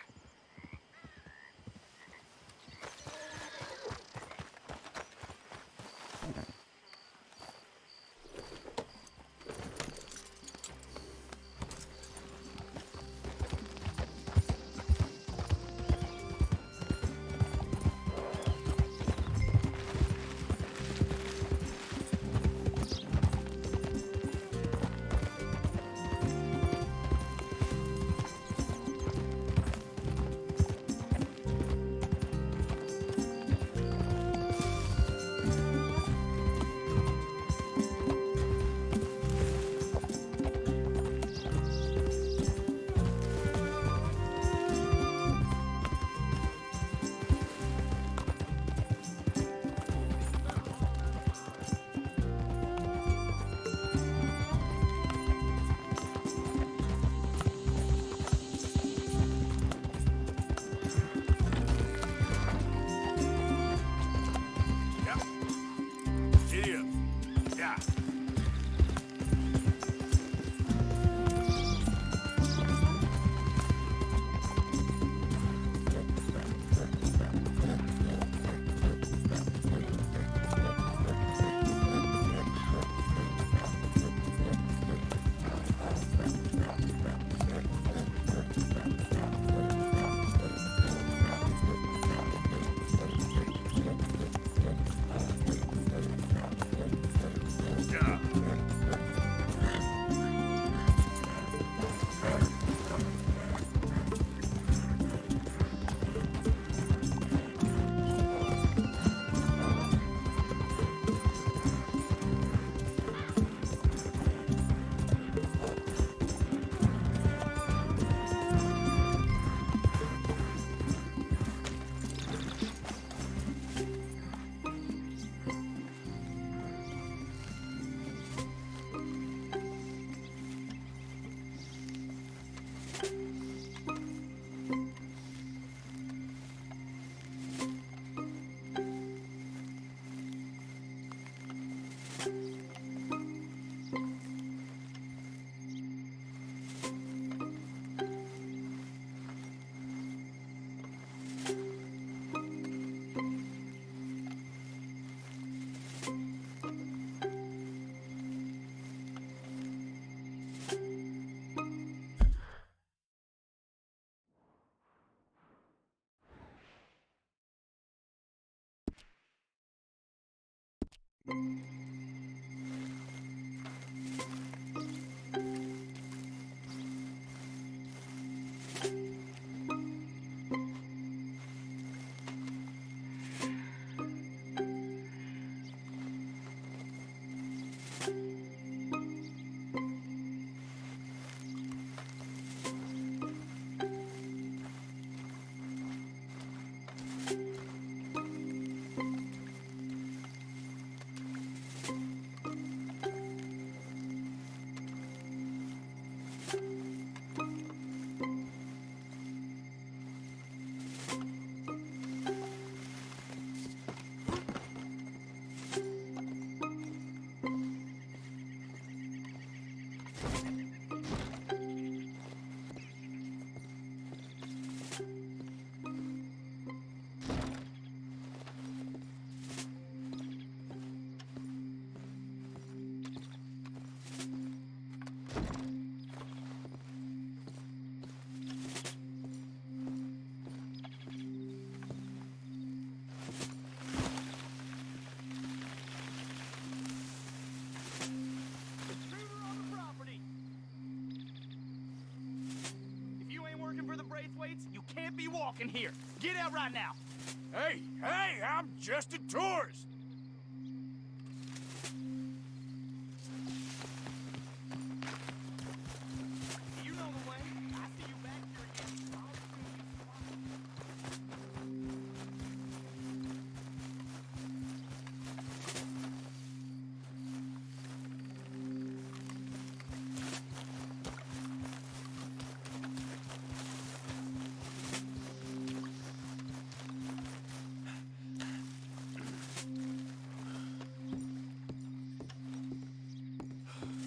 you walking here? Get out right now. Hey, I'm just a tourist. You know the way. I see you back here again.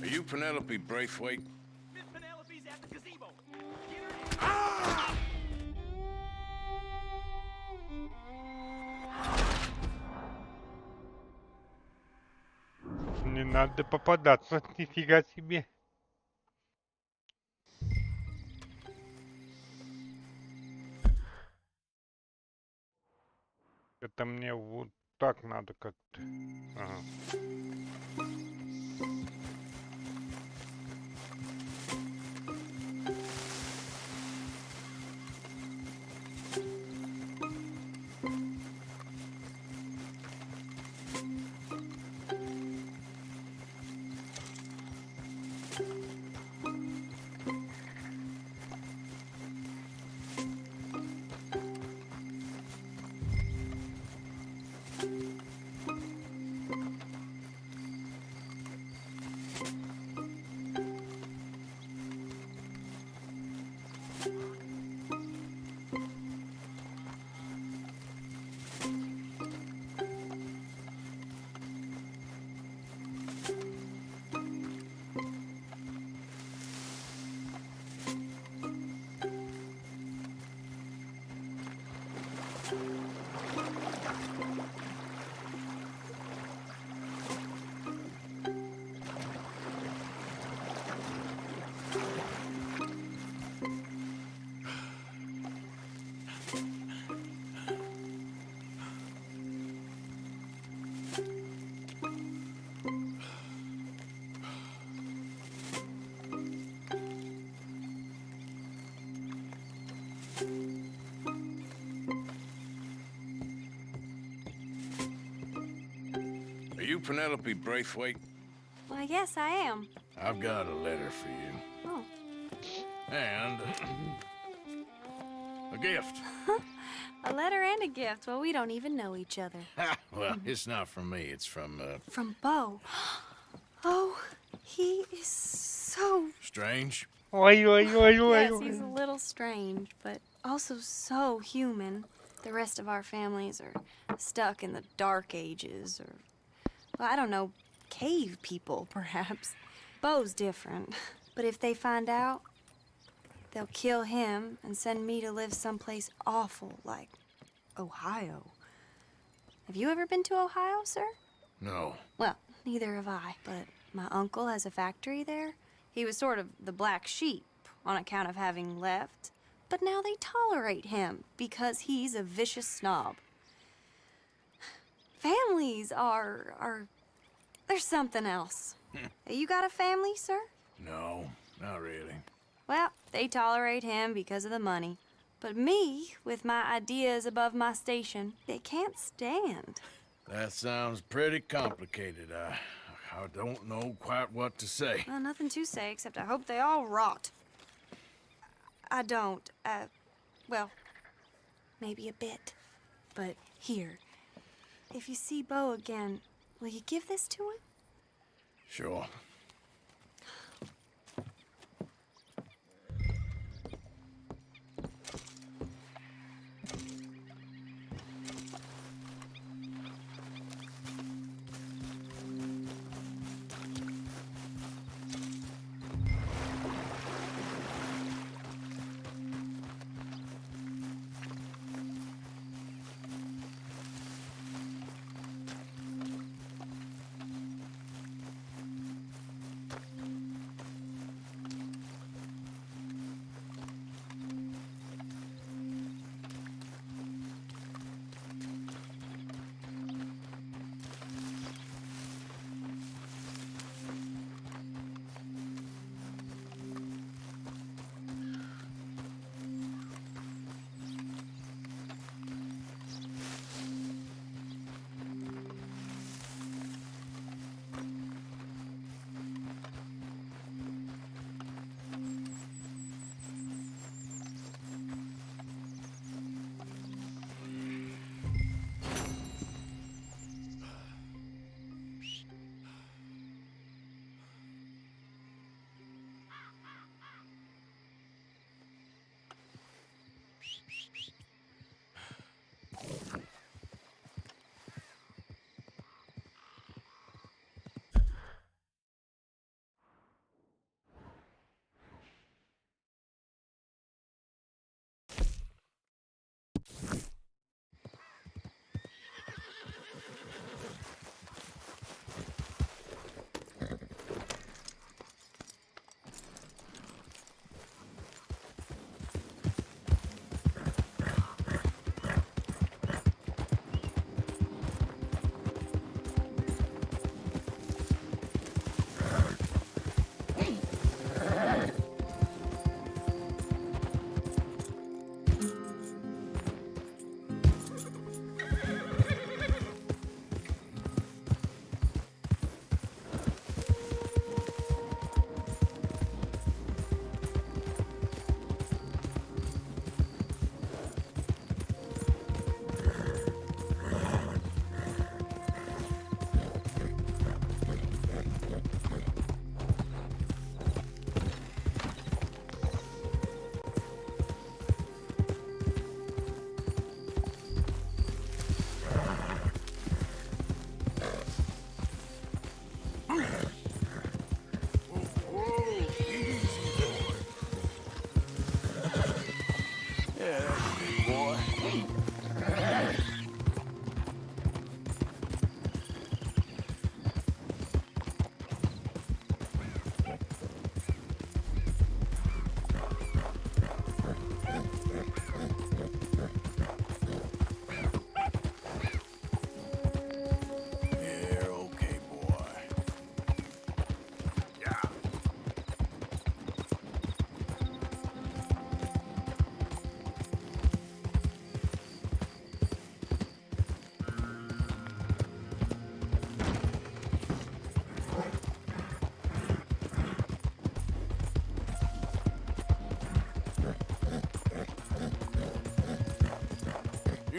Are you Penelope Braithwaite? Miss Penelope's at the gazebo. Get her in. Не надо попадаться, нифига себе. Это мне вот так надо как-то. Ага. Are you Penelope Braithwaite? Why, yes, I am. I've got a letter for you. Oh. And a gift. A letter and a gift. Well, we don't even know each other. Well, it's not from me. It's from, From Bo. Oh, he is so... Strange? Ой, ой, ой, ой, Yes, ой. he's a little strange, but also so human. The rest of our families are stuck in the dark ages, or, well, I don't know, cave people, perhaps. Bo's different, but if they find out, they'll kill him and send me to live someplace awful like Ohio. Have you ever been to Ohio, sir? No. Well, neither have I, but my uncle has a factory there. He was sort of the black sheep on account of having left, but now they tolerate him because he's a vicious snob. Families are there's something else. You got a family, sir? No, not really. Well, they tolerate him because of the money. But me, with my ideas above my station, they can't stand. That sounds pretty complicated. I don't know quite what to say. Well, nothing to say, except I hope they all rot. I don't, well, maybe a bit. But here, if you see Bo again, will you give this to him? Sure.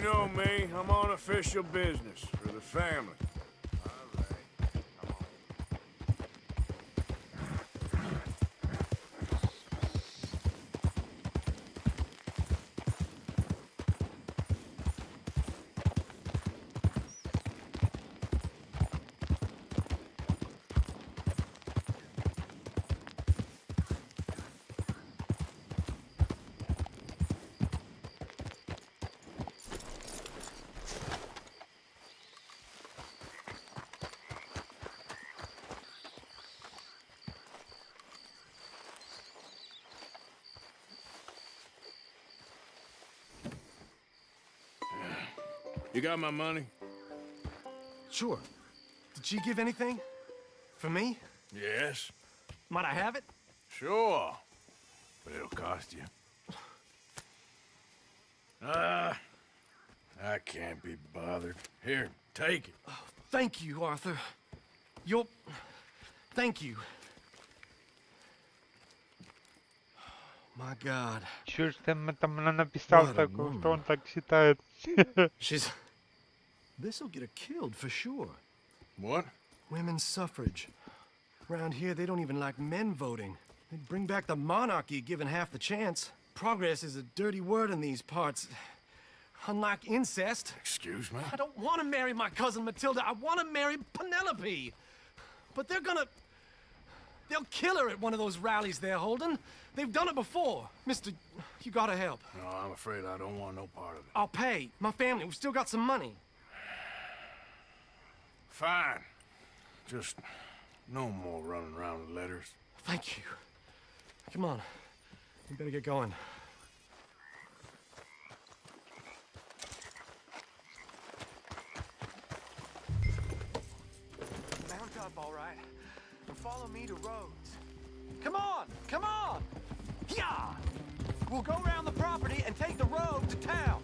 You know me, I'm on official business for the family. You got my money? Sure. Did she give anything? For me? Yes. Might I have it? Sure. But it'll cost you. I can't be bothered. Here, take it. Oh, thank you, Arthur. You'll... Thank you. My God. Чё ж там она написала What a такое, что woman. он так считает? She's... This'll get her killed for sure. What? Women's suffrage. Around here, they don't even like men voting. They'd bring back the monarchy given half the chance. Progress is a dirty word in these parts. Unlike incest. Excuse me? I don't want to marry my cousin Matilda. I want to marry Penelope. But they're gonna... They'll kill her at one of those rallies they're holding. They've done it before. Mister, you gotta help. No, I'm afraid I don't want no part of it. I'll pay. My family, we've still got some money. Fine. Just no more running around with letters. Thank you. Come on. We better get going. Mount up, all right, and follow me to Rhodes. Come on! Come on! Yeah! We'll go around the property and take the road to town.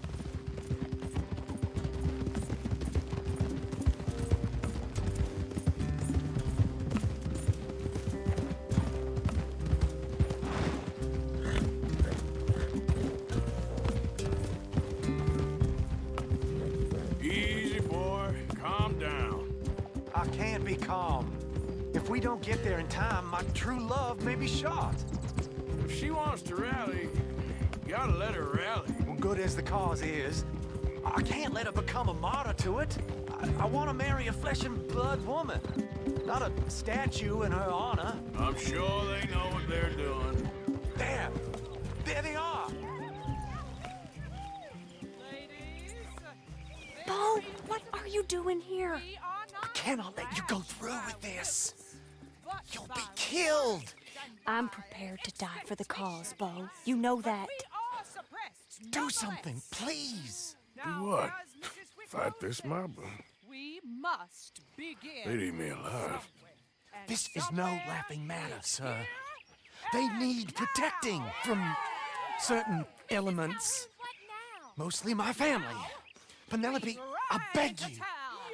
Easy, boy. Calm down. I can't be calm. If we don't get there in time, my true love may be shot. If she wants to rally, you gotta let her rally. Well, good as the cause is, I can't let her become a martyr to it. I want to marry a flesh and blood woman, not a statue in her honor. I'm sure they know what they're doing. There! There they are! Bo, what are you doing here? I cannot let you go through with this. You'll be killed. I'm prepared to die for the cause, Bo. You know that. Do something, please. Do what? Fight this mob? We must begin. They'd eat me alive. This is no laughing matter, sir. They need protecting from certain elements. Mostly my family. Penelope, I beg you.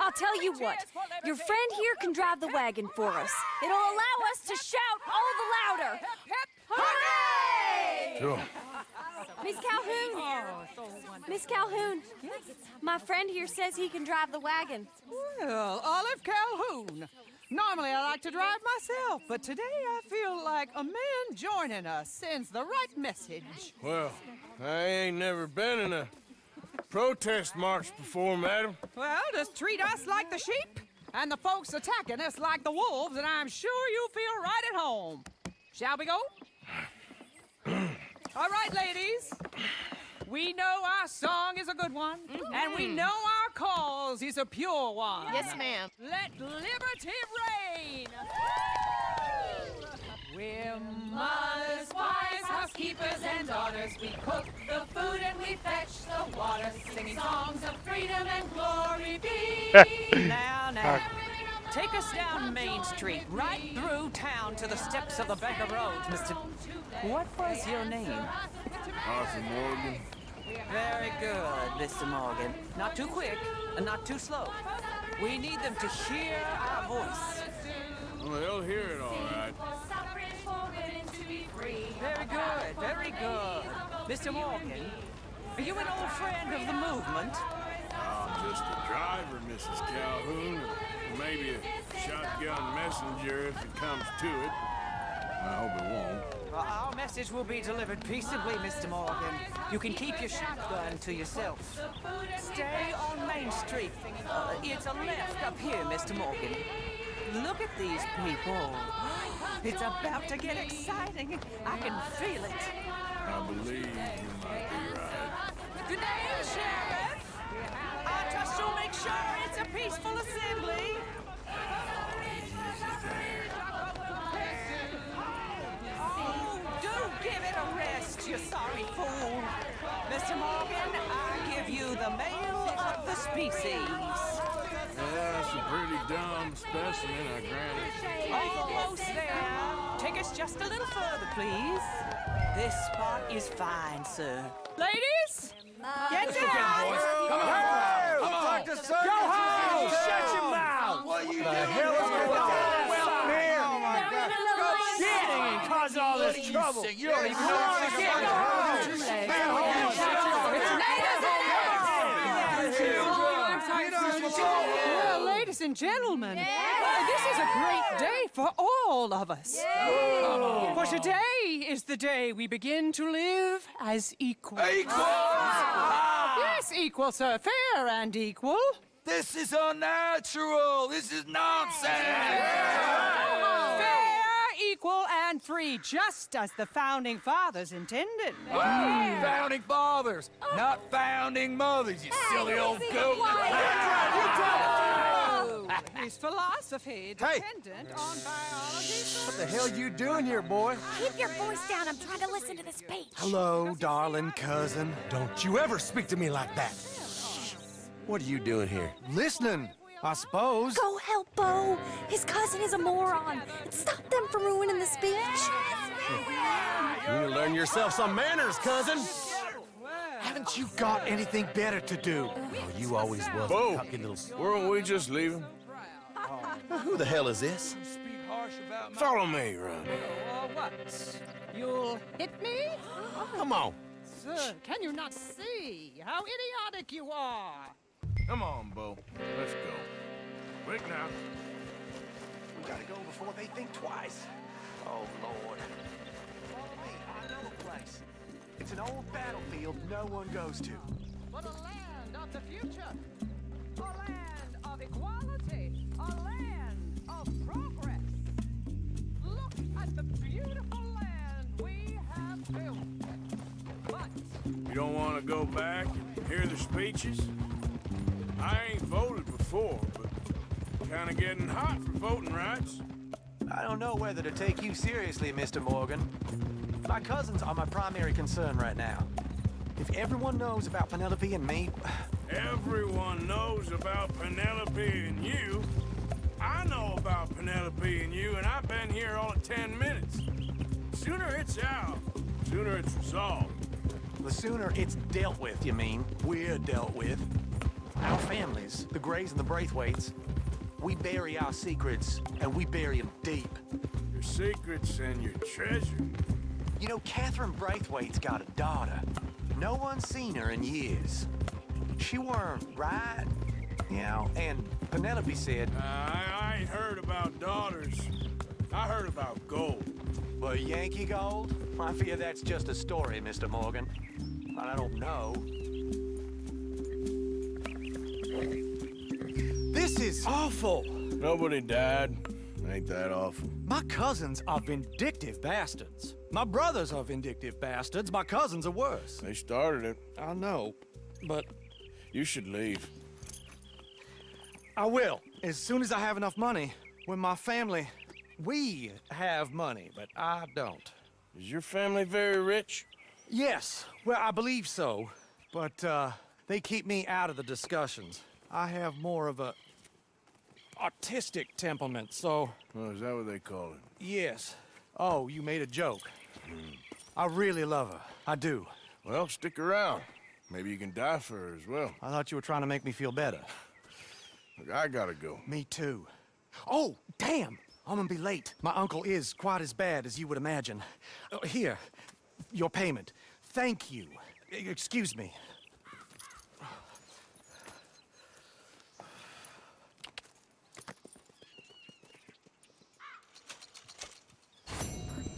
I'll tell you what. Your friend here can drive the wagon for us. It'll allow us to shout all the louder. Hooray! Sure. Miss Calhoun! Miss Calhoun! My friend here says he can drive the wagon. Well, Olive Calhoun. Normally I like to drive myself, but today I feel like a man joining us sends the right message. Well, I ain't never been in a protest march before, madam. Well, just treat us like the sheep, and the folks attacking us like the wolves, and I'm sure you feel right at home. Shall we go? All right, ladies. We know our song is a good one, and we know our cause is a pure one. Yes, ma'am. Let liberty reign. We're mothers, wives, housekeepers, and daughters. We cook the food and we fetch the water, singing songs of freedom and glory be. Now. Take us down Main Street, right through town to the steps of the Bank of Roads, Mr. What was your name? Arthur Morgan. Very good, Mr. Morgan. Not too quick and not too slow. We need them to hear our voice. Well, they'll hear it all right. Very good, very good. Mr. Morgan, Are you an old friend of the movement? I'm just a driver, Mrs. Calhoun, or maybe a shotgun messenger if it comes to it. I hope it won't. Well, our message will be delivered peaceably, Mr. Morgan. You can keep your shotgun to yourself. Stay on Main Street. It's a left up here, Mr. Morgan. Look at these people. It's about to get exciting. I can feel it. I believe you might be right. Good day, Sheriff. I trust you'll make sure it's a peaceful assembly. Oh, do give it a rest, you sorry fool. Mr. Morgan, I give you the male of the species. Yeah, it's a pretty dumb specimen, I grant it. Almost there. Take us just a little further, please. This spot is fine, sir. Ladies, get down! Come on! Come on! Go home! Shut your mouth! What you the hell is going on? Well, here! Oh my God! Shitting and causing all this trouble! You don't even know what to get! Go home! Well, ladies and gentlemen, this is a great day for all of us. For today is the day we begin to live as equals. Equals? Yes, equal, sir. Fair and equal. This is unnatural! This is nonsense! Fair, equal, and free, just as the Founding Fathers intended. Founding fathers, not founding mothers, you silly old goat! His philosophy dependent on biology. What the hell you doing here, boy? Keep your voice down. I'm trying to listen to the speech. Hello, darling cousin. Don't you ever speak to me like that. What are you doing here? Listening, I suppose. Go help Bo. His cousin is a moron. Stop them from ruining the speech. You need to learn yourself some manners, cousin. Haven't you got anything better to do? Oh, you always was Bo, a cocky little... weren't we just leaving? Who the hell is this? Follow me, Ron. What? You'll hit me? Come on. Sir, can you not see how idiotic you are? Come on, Bo. Let's go. Quick now. We gotta go before they think twice. Oh, Lord. Follow me. I know a place. It's an old battlefield no one goes to. But a land of the future. A land of equality. A land of progress. Look at the beautiful land we have built. But You don't want to go back and hear the speeches? I ain't voted before, but kind of getting hot for voting rights. I don't know whether to take you seriously, Mr. Morgan. My cousins are my primary concern right now. If everyone knows about Penelope and me... Everyone knows about Penelope and you. I know about Penelope and you, and I've been here all of 10 minutes. Sooner it's out, sooner it's resolved. The sooner it's dealt with, you mean? We're dealt with. Our families, the Grays and the Braithwaites, we bury our secrets, and we bury them deep. Your secrets and your treasure. You know, Catherine Braithwaite's got a daughter. No one's seen her in years. She weren't right, you know, and Penelope said... I ain't heard about daughters. I heard about gold. Well, Yankee gold? I fear that's just a story, Mr. Morgan. I don't know. This is awful. Nobody died. Ain't that awful. My cousins are vindictive bastards. My brothers are vindictive bastards. My cousins are worse. They started it. I know, but You should leave. I will, as soon as I have enough money. When my family, we have money, but I don't. Is your family very rich? Yes, well, I believe so, but they keep me out of the discussions. I have more of a artistic temperament, so... Oh, is that what they call it? Yes. Oh, you made a joke. I really love her. I do. Well, stick around. Maybe you can die for her as well. I thought you were trying to make me feel better. Look, I gotta go. Me too. Oh, damn! I'm gonna be late. My uncle is quite as bad as you would imagine. Here, your payment. Thank you. Excuse me.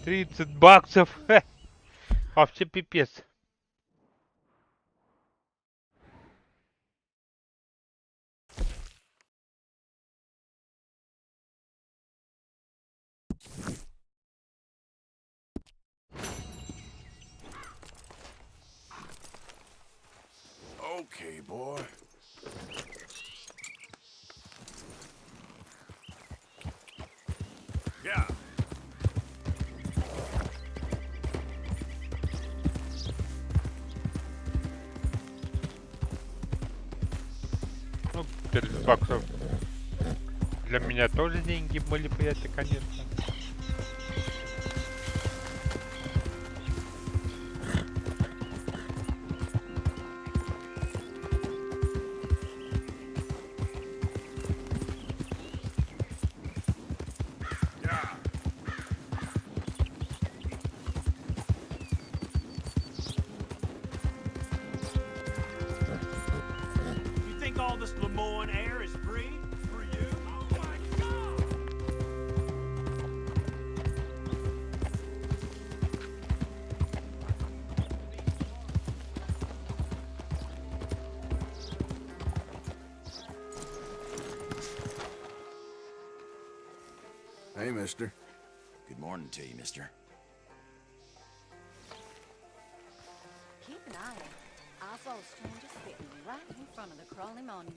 $30. Вообще пипец. Okay, boy. Yeah. Ну, $30. Для меня тоже деньги были бы это, конечно. You think all this Lemoyne air is free for you? Oh my God! Hey, mister. Good morning to you, mister. Keep an eye out. I saw a stranger sitting right in front of the Crowley Monument.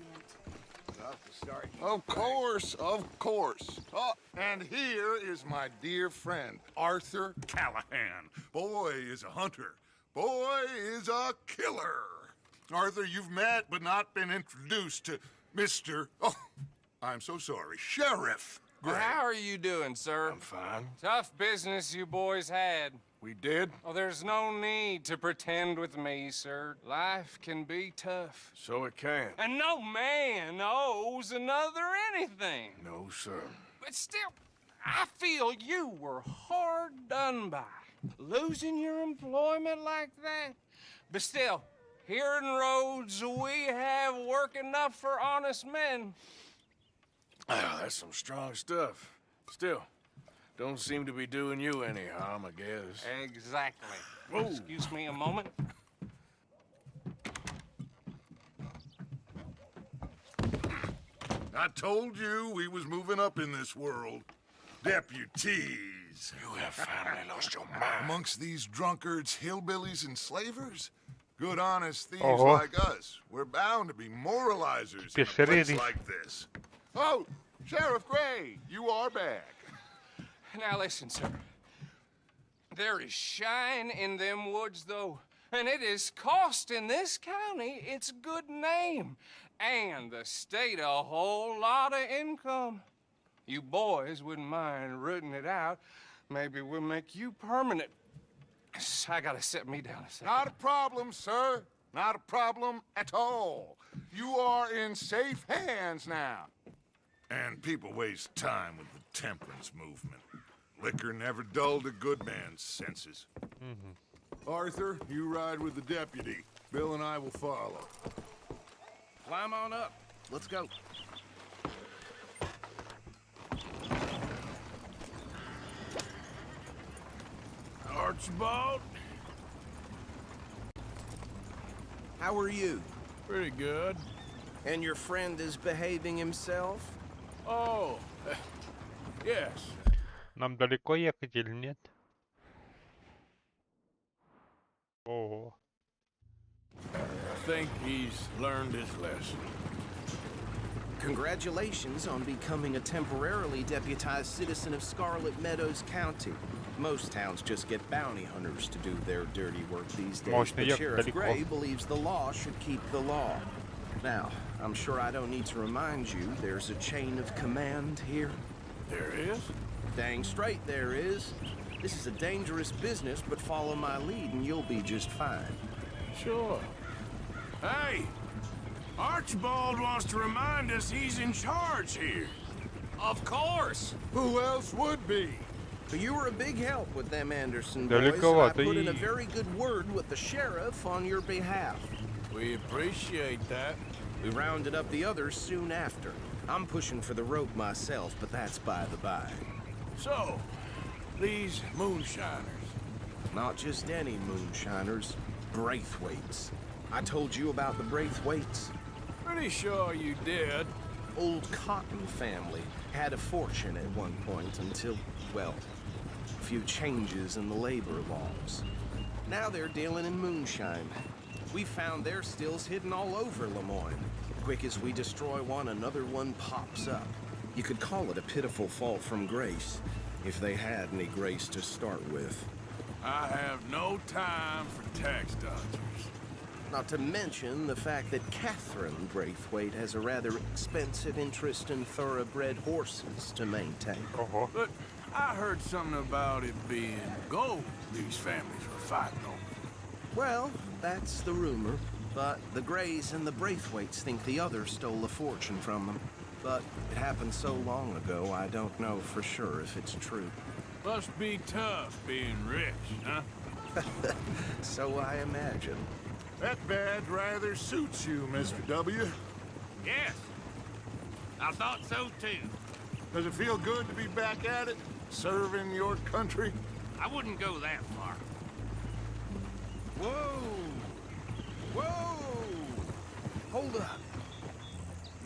Of course, of course. Oh, and here is my dear friend, Arthur Callahan. Boy is a hunter. Boy is a killer. Arthur, you've met but not been introduced to Mr. Oh, I'm so sorry, Sheriff Gray. Well, how are you doing, sir? I'm fine. Tough business you boys had. We did? Oh, there's no need to pretend with me, sir. Life can be tough. So it can. And no man owes another anything. No, sir. But still, I feel you were hard done by. Losing your employment like that. But still, here in Rhodes, we have work enough for honest men. Ah, that's some strong stuff. Still, don't seem to be doing you any harm, I guess. Exactly. Whoa. Excuse me a moment. I told you we was moving up in this world. Deputies. You have finally lost your mind. Amongst these drunkards, hillbillies, and slavers? Good, honest thieves Oh. like us. We're bound to be moralizers in a place like this. Oh, Sheriff Gray, you are back. Now listen, sir. There is shine in them woods, though, and it is costing this county its good name and the state a whole lot of income. You boys wouldn't mind rooting it out. Maybe we'll make you permanent. I gotta sit me down a second. Not a problem, sir. Not a problem at all. You are in safe hands now. And people waste time with the temperance movement. Liquor never dulled a good man's senses. Arthur, you ride with the deputy. Bill and I will follow. Climb on up. Let's go. Archibald? How are you? Pretty good. And your friend is behaving himself? Oh, yes. Нам далеко ехать или нет? Ого. I think he's learned his lesson. Congratulations on becoming a temporarily deputized citizen of Scarlet Meadows County. Most towns just get bounty hunters to do their dirty work these days, Можно but ехать Sheriff далеко. Gray believes the law should keep the law. Now, I'm sure I don't need to remind you there's a chain of command here. There is? Dang straight there is. This is a dangerous business, but follow my lead and you'll be just fine. Sure. Hey! Archibald wants to remind us he's in charge here. Of course. Who else would be? You were a big help with them Anderson boys, and I Далековато put in a и... very good word with the sheriff on your behalf. We appreciate that. We rounded up the others soon after. I'm pushing for the rope myself, but that's by the by. So, these moonshiners. Not just any moonshiners, Braithwaites. I told you about the Braithwaites? Pretty sure you did. Old Cotton family had a fortune at one point until, well, a few changes in the labor laws. Now they're dealing in moonshine. We found their stills hidden all over Lemoyne. Quick as we destroy one, another one pops up. You could call it a pitiful fall from grace, if they had any grace to start with. I have no time for tax dodgers. Not to mention the fact that Catherine Braithwaite has a rather expensive interest in thoroughbred horses to maintain. But I heard something about it being gold these families were fighting over. Well, that's the rumor. But the Greys and the Braithwaites think the others stole a fortune from them. But it happened so long ago, I don't know for sure if it's true. Must be tough being rich, huh? So I imagine. That badge rather suits you, Mr. W. Yes. I thought so too. Does it feel good to be back at it? Serving your country? I wouldn't go that far. Whoa! Whoa! Hold up.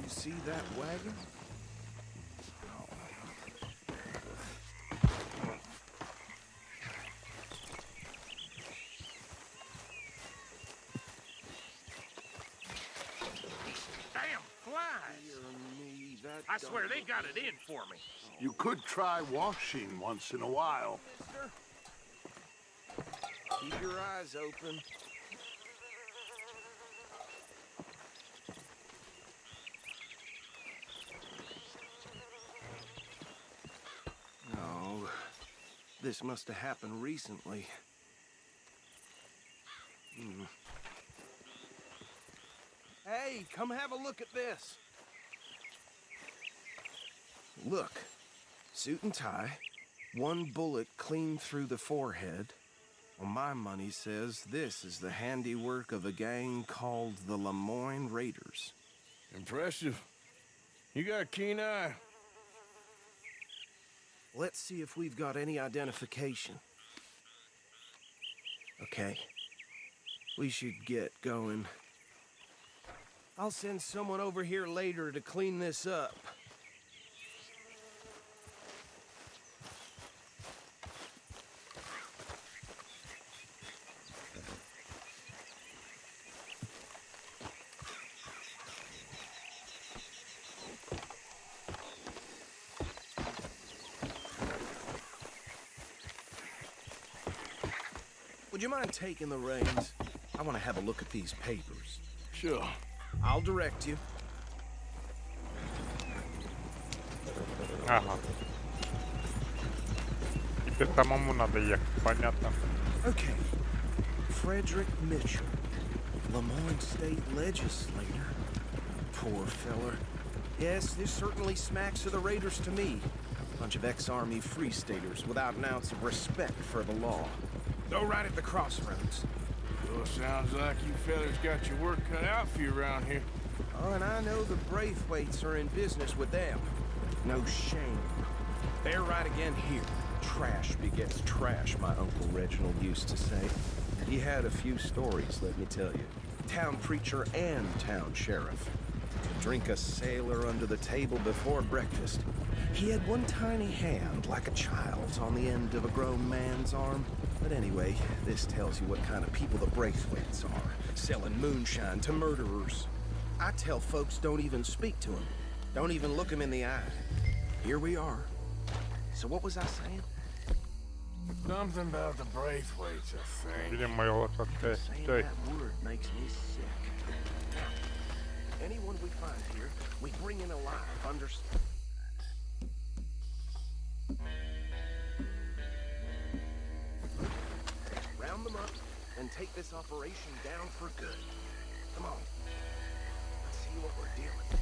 You see that wagon? Damn flies! I swear they got it in for me. You could try washing once in a while. Keep your eyes open. No, this must have happened recently. Hey, come have a look at this. Look, suit and tie, one bullet clean through the forehead. Well, my money says this is the handiwork of a gang called the Lemoyne Raiders. Impressive. You got a keen eye. Let's see if we've got any identification. Okay. We should get going. I'll send someone over here later to clean this up. Would you mind taking the reins? I want to have a look at these papers. Sure. I'll direct you. Ага. Теперь самому надо ехать, понятно. Okay. Frederick Mitchell, Lemoyne State Legislator. Poor feller. Yes, this certainly smacks of the Raiders to me. Bunch of ex-Army Free Staters without an ounce of respect for the law. Go right at the crossroads. Well, sounds like you fellas got your work cut out for you around here. Oh, and I know the Braithwaites are in business with them. No shame. They're right again here. Trash begets trash, my Uncle Reginald used to say. He had a few stories, let me tell you. Town preacher and town sheriff. Could drink a sailor under the table before breakfast. He had one tiny hand, like a child's, on the end of a grown man's arm. But anyway, this tells you what kind of people the Braithwaites are. Selling moonshine to murderers. I tell folks don't even speak to him. Don't even look him in the eye. Here we are. So what was I saying? Something about the Braithwaites, I think. Saying that word makes me sick. Anyone we find here, we bring in alive, understand? Round them up and take this operation down for good. Come on. Let's see what we're dealing with.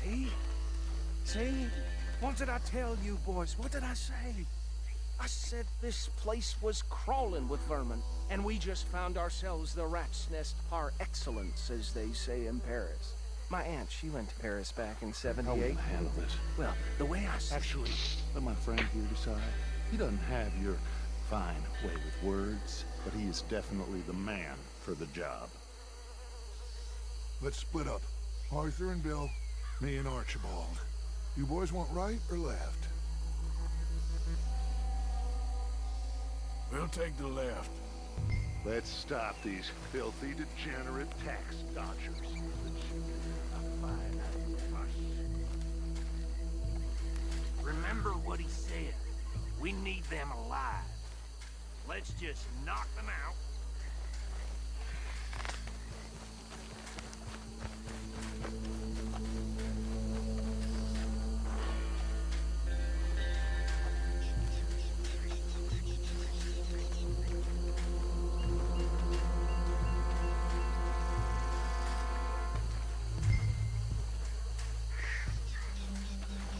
See? See? What did I tell you, boys? What did I say? I said this place was crawling with vermin, and we just found ourselves the rat's nest par excellence, as they say in Paris. My aunt, she went to Paris back in '78. How will you handle this? Well, the way I see Actually, let my friend here decide. He doesn't have your fine way with words, but he is definitely the man for the job. Let's split up. Arthur and Bill, me and Archibald. You boys want right or left? We'll take the left. Let's stop these filthy, degenerate tax dodgers. Remember what he said. We need them alive. Let's just knock them out.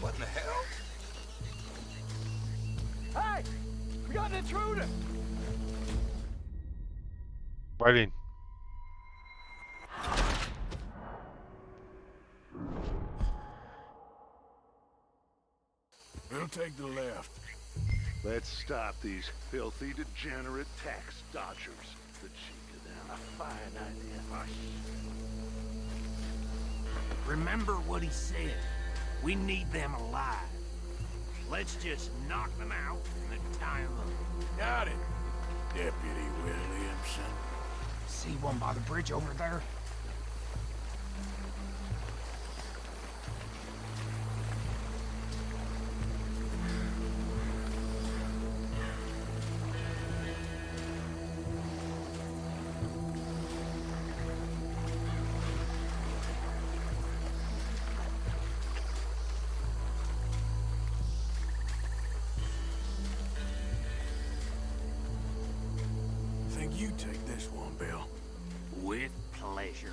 What the hell? Hey! We got an intruder! Блин. We'll take the left. Let's stop these filthy, degenerate tax dodgers. The cheek of them. A fine idea. Remember what he said. We need them alive. Let's just knock them out and tie them up. Got it, Deputy Williamson. See one by the bridge over there? Think you take this one, Bill? With pleasure.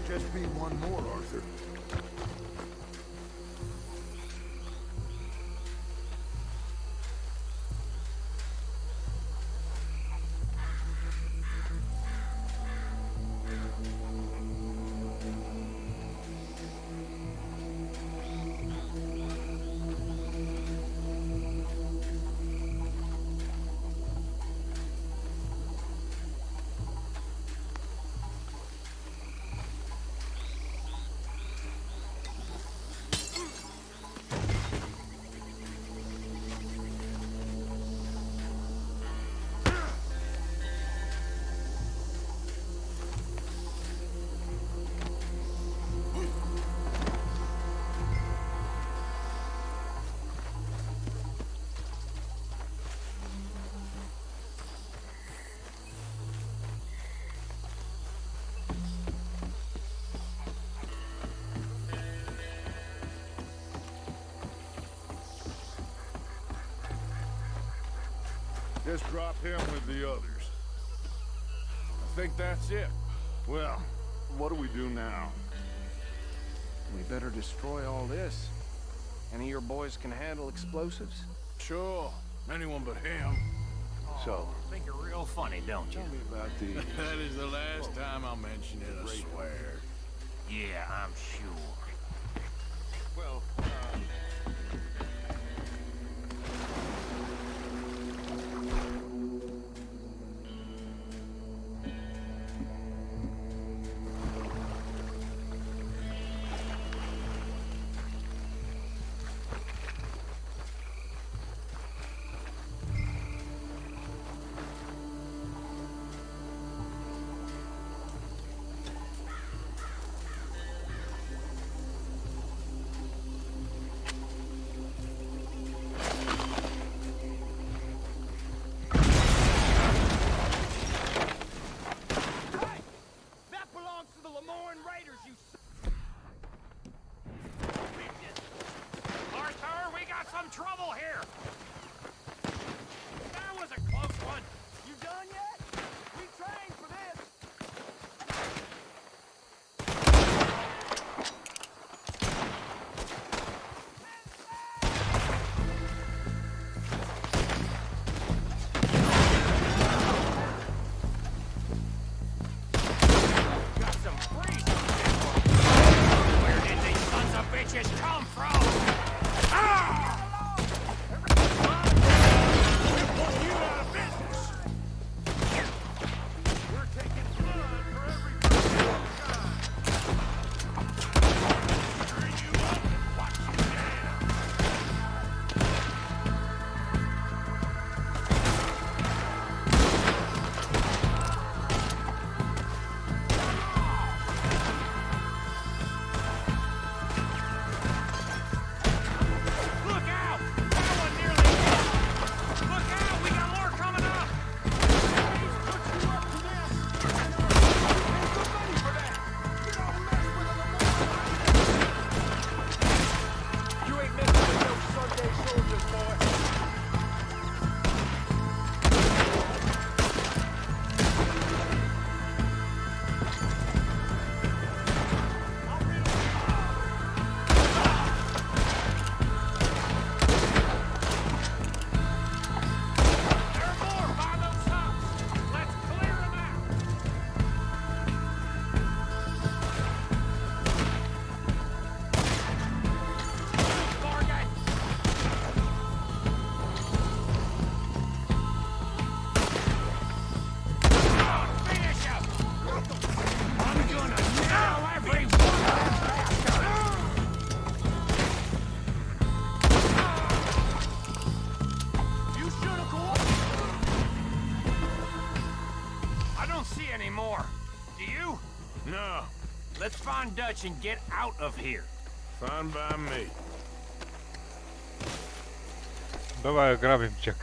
Just be one more, Arthur. Just drop him with the others. I think that's it. Well, what do we do now? We better destroy all this. Any of your boys can handle explosives? Sure. Anyone but him. So, Think you're real funny, don't you? tell me about these. That is the last time I'll mention it, I swear. Yeah, I'm sure. Well, in trouble here. That was a close one. You done yet? We trained for this. Got some freeze. Where did these sons of bitches come from? Ah! We'll put you out of business. We're taking blood for every person. Turn you up and watch you down. Look out! That one nearly hit. Look out! We got more coming up. You ain't messing with no Sunday soldiers, boy. There are more by those huts. Let's clear them out. Target. Finish him. I'm gonna nail every one of them bastards. You should have I don't see any more. Do you? No. Let's find Dutch and get out of here. Fine by me. Давай ограбим чек.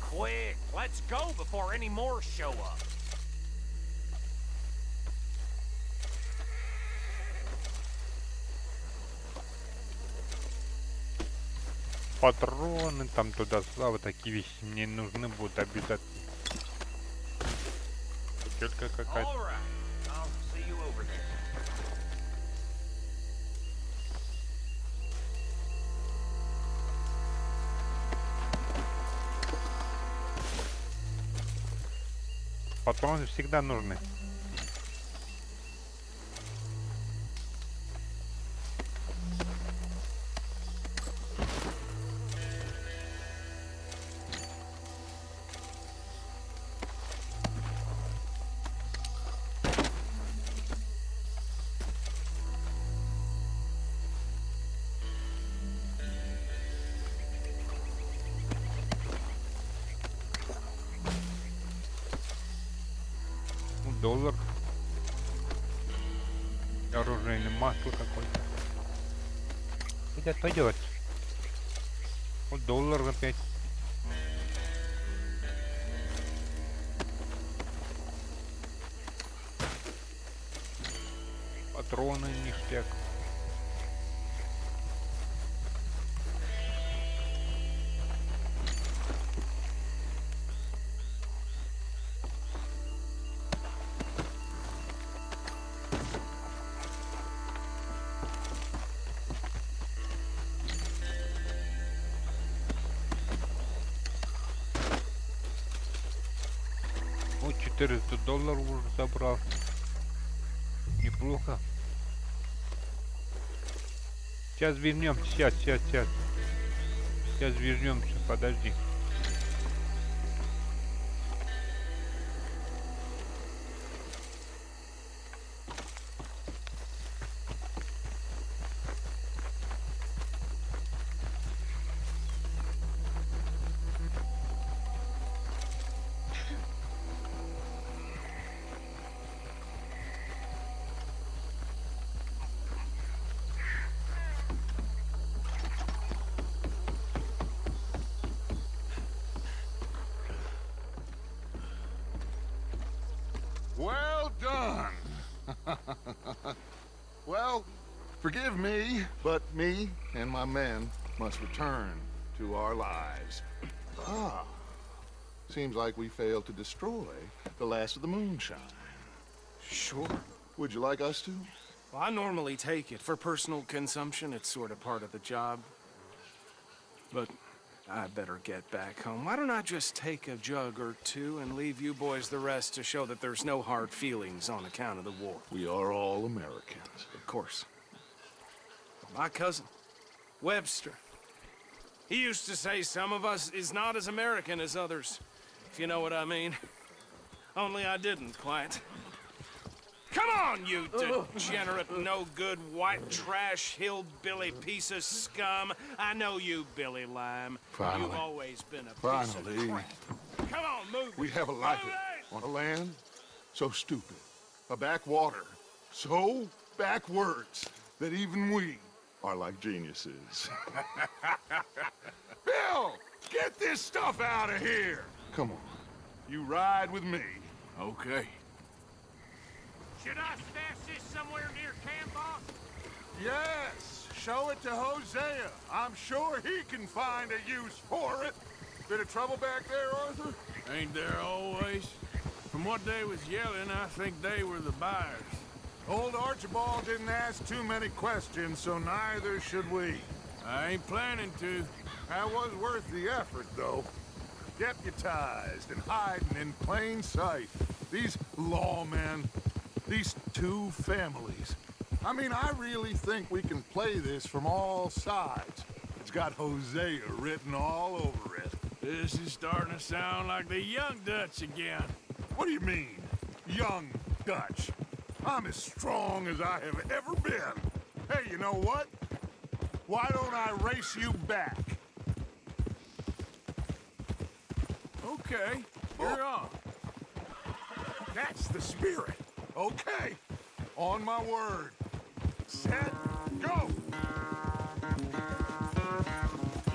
Quick, let's go before any more show up. Патроны там туда-сюда, вот такие вещи мне нужны будут обязательно. Только какая-то. All right. I'll see you over there. Патроны всегда нужны. Доллар. Оружейное масло какое-то. Хотят поделать. Вот доллар опять. Патроны ништяк. Вот $400 уже собрал. Неплохо. Сейчас вернемся. Сейчас вернемся. Подожди. Well done. Well, forgive me, but me and my men must return. to our lives. Ah. Seems like we failed to destroy the last of the moonshine. Sure. Would you like us to? Well, I normally take it for personal consumption. It's sort of part of the job. But I better get back home. Why don't I just take a jug or two and leave you boys the rest to show that there's no hard feelings on account of the war? We are all Americans. Of course. My cousin, Webster, he used to say some of us is not as American as others, if you know what I mean. Only I didn't quite. Come on, you degenerate, no-good, white trash, hillbilly piece of scum. I know you, Billy Lime. Finally. You've always been a piece of crap. Come on, move. We have a life on a land so stupid, a backwater so backwards that even we are like geniuses. Bill, get this stuff out of here. Come on, you ride with me. Okay. Should I stash this somewhere near camp, boss? Yes, show it to Hosea. I'm sure he can find a use for it. Bit of trouble back there, Arthur? Ain't there always? From what they was yelling, I think they were the buyers. Old Archibald didn't ask too many questions, so neither should we. I ain't planning to. That was worth the effort, though. Deputized and hiding in plain sight. These lawmen, these two families. I mean, I really think we can play this from all sides. It's got Hosea written all over it. This is starting to sound like the Young Dutch again. What do you mean, Young Dutch? I'm as strong as I have ever been. Hey, you know what? Why don't I race you back? Okay, you're on. That's the spirit. Okay, on my word. Set, go!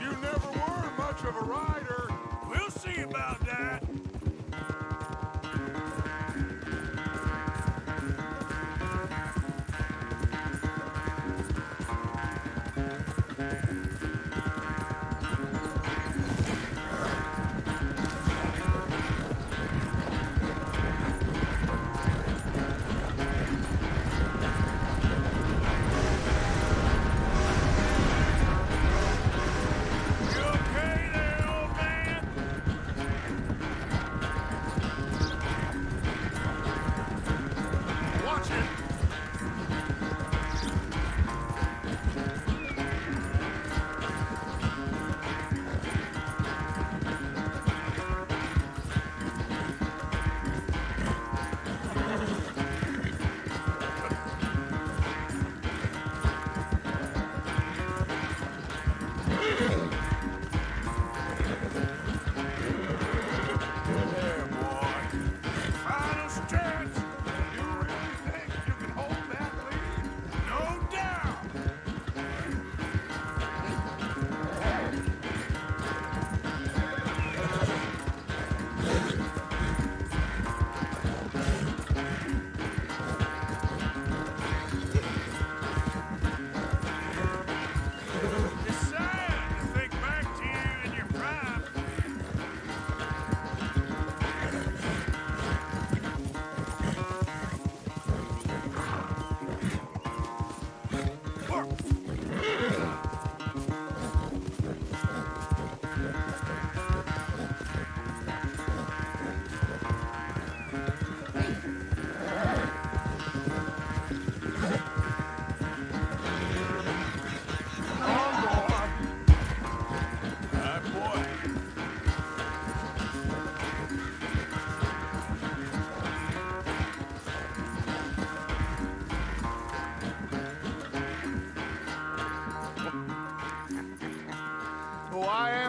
You never were much of a rider. We'll see about that.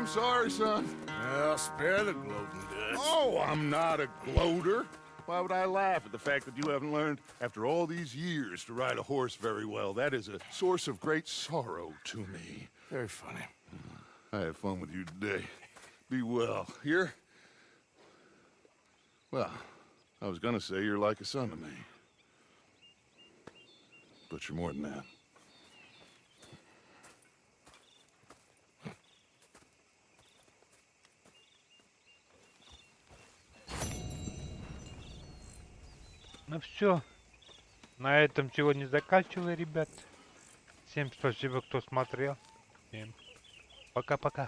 I'm sorry, son. Well, spare the gloating, Dutch. Oh, I'm not a gloater. Why would I laugh at the fact that you haven't learned, after all these years, to ride a horse very well? That is a source of great sorrow to me. Very funny. I had fun with you today. Be well. Here? Well, I was gonna say you're like a son to me. But you're more than that. Ну все. На этом сегодня заканчиваю, ребят. Всем спасибо, кто смотрел. Всем пока-пока.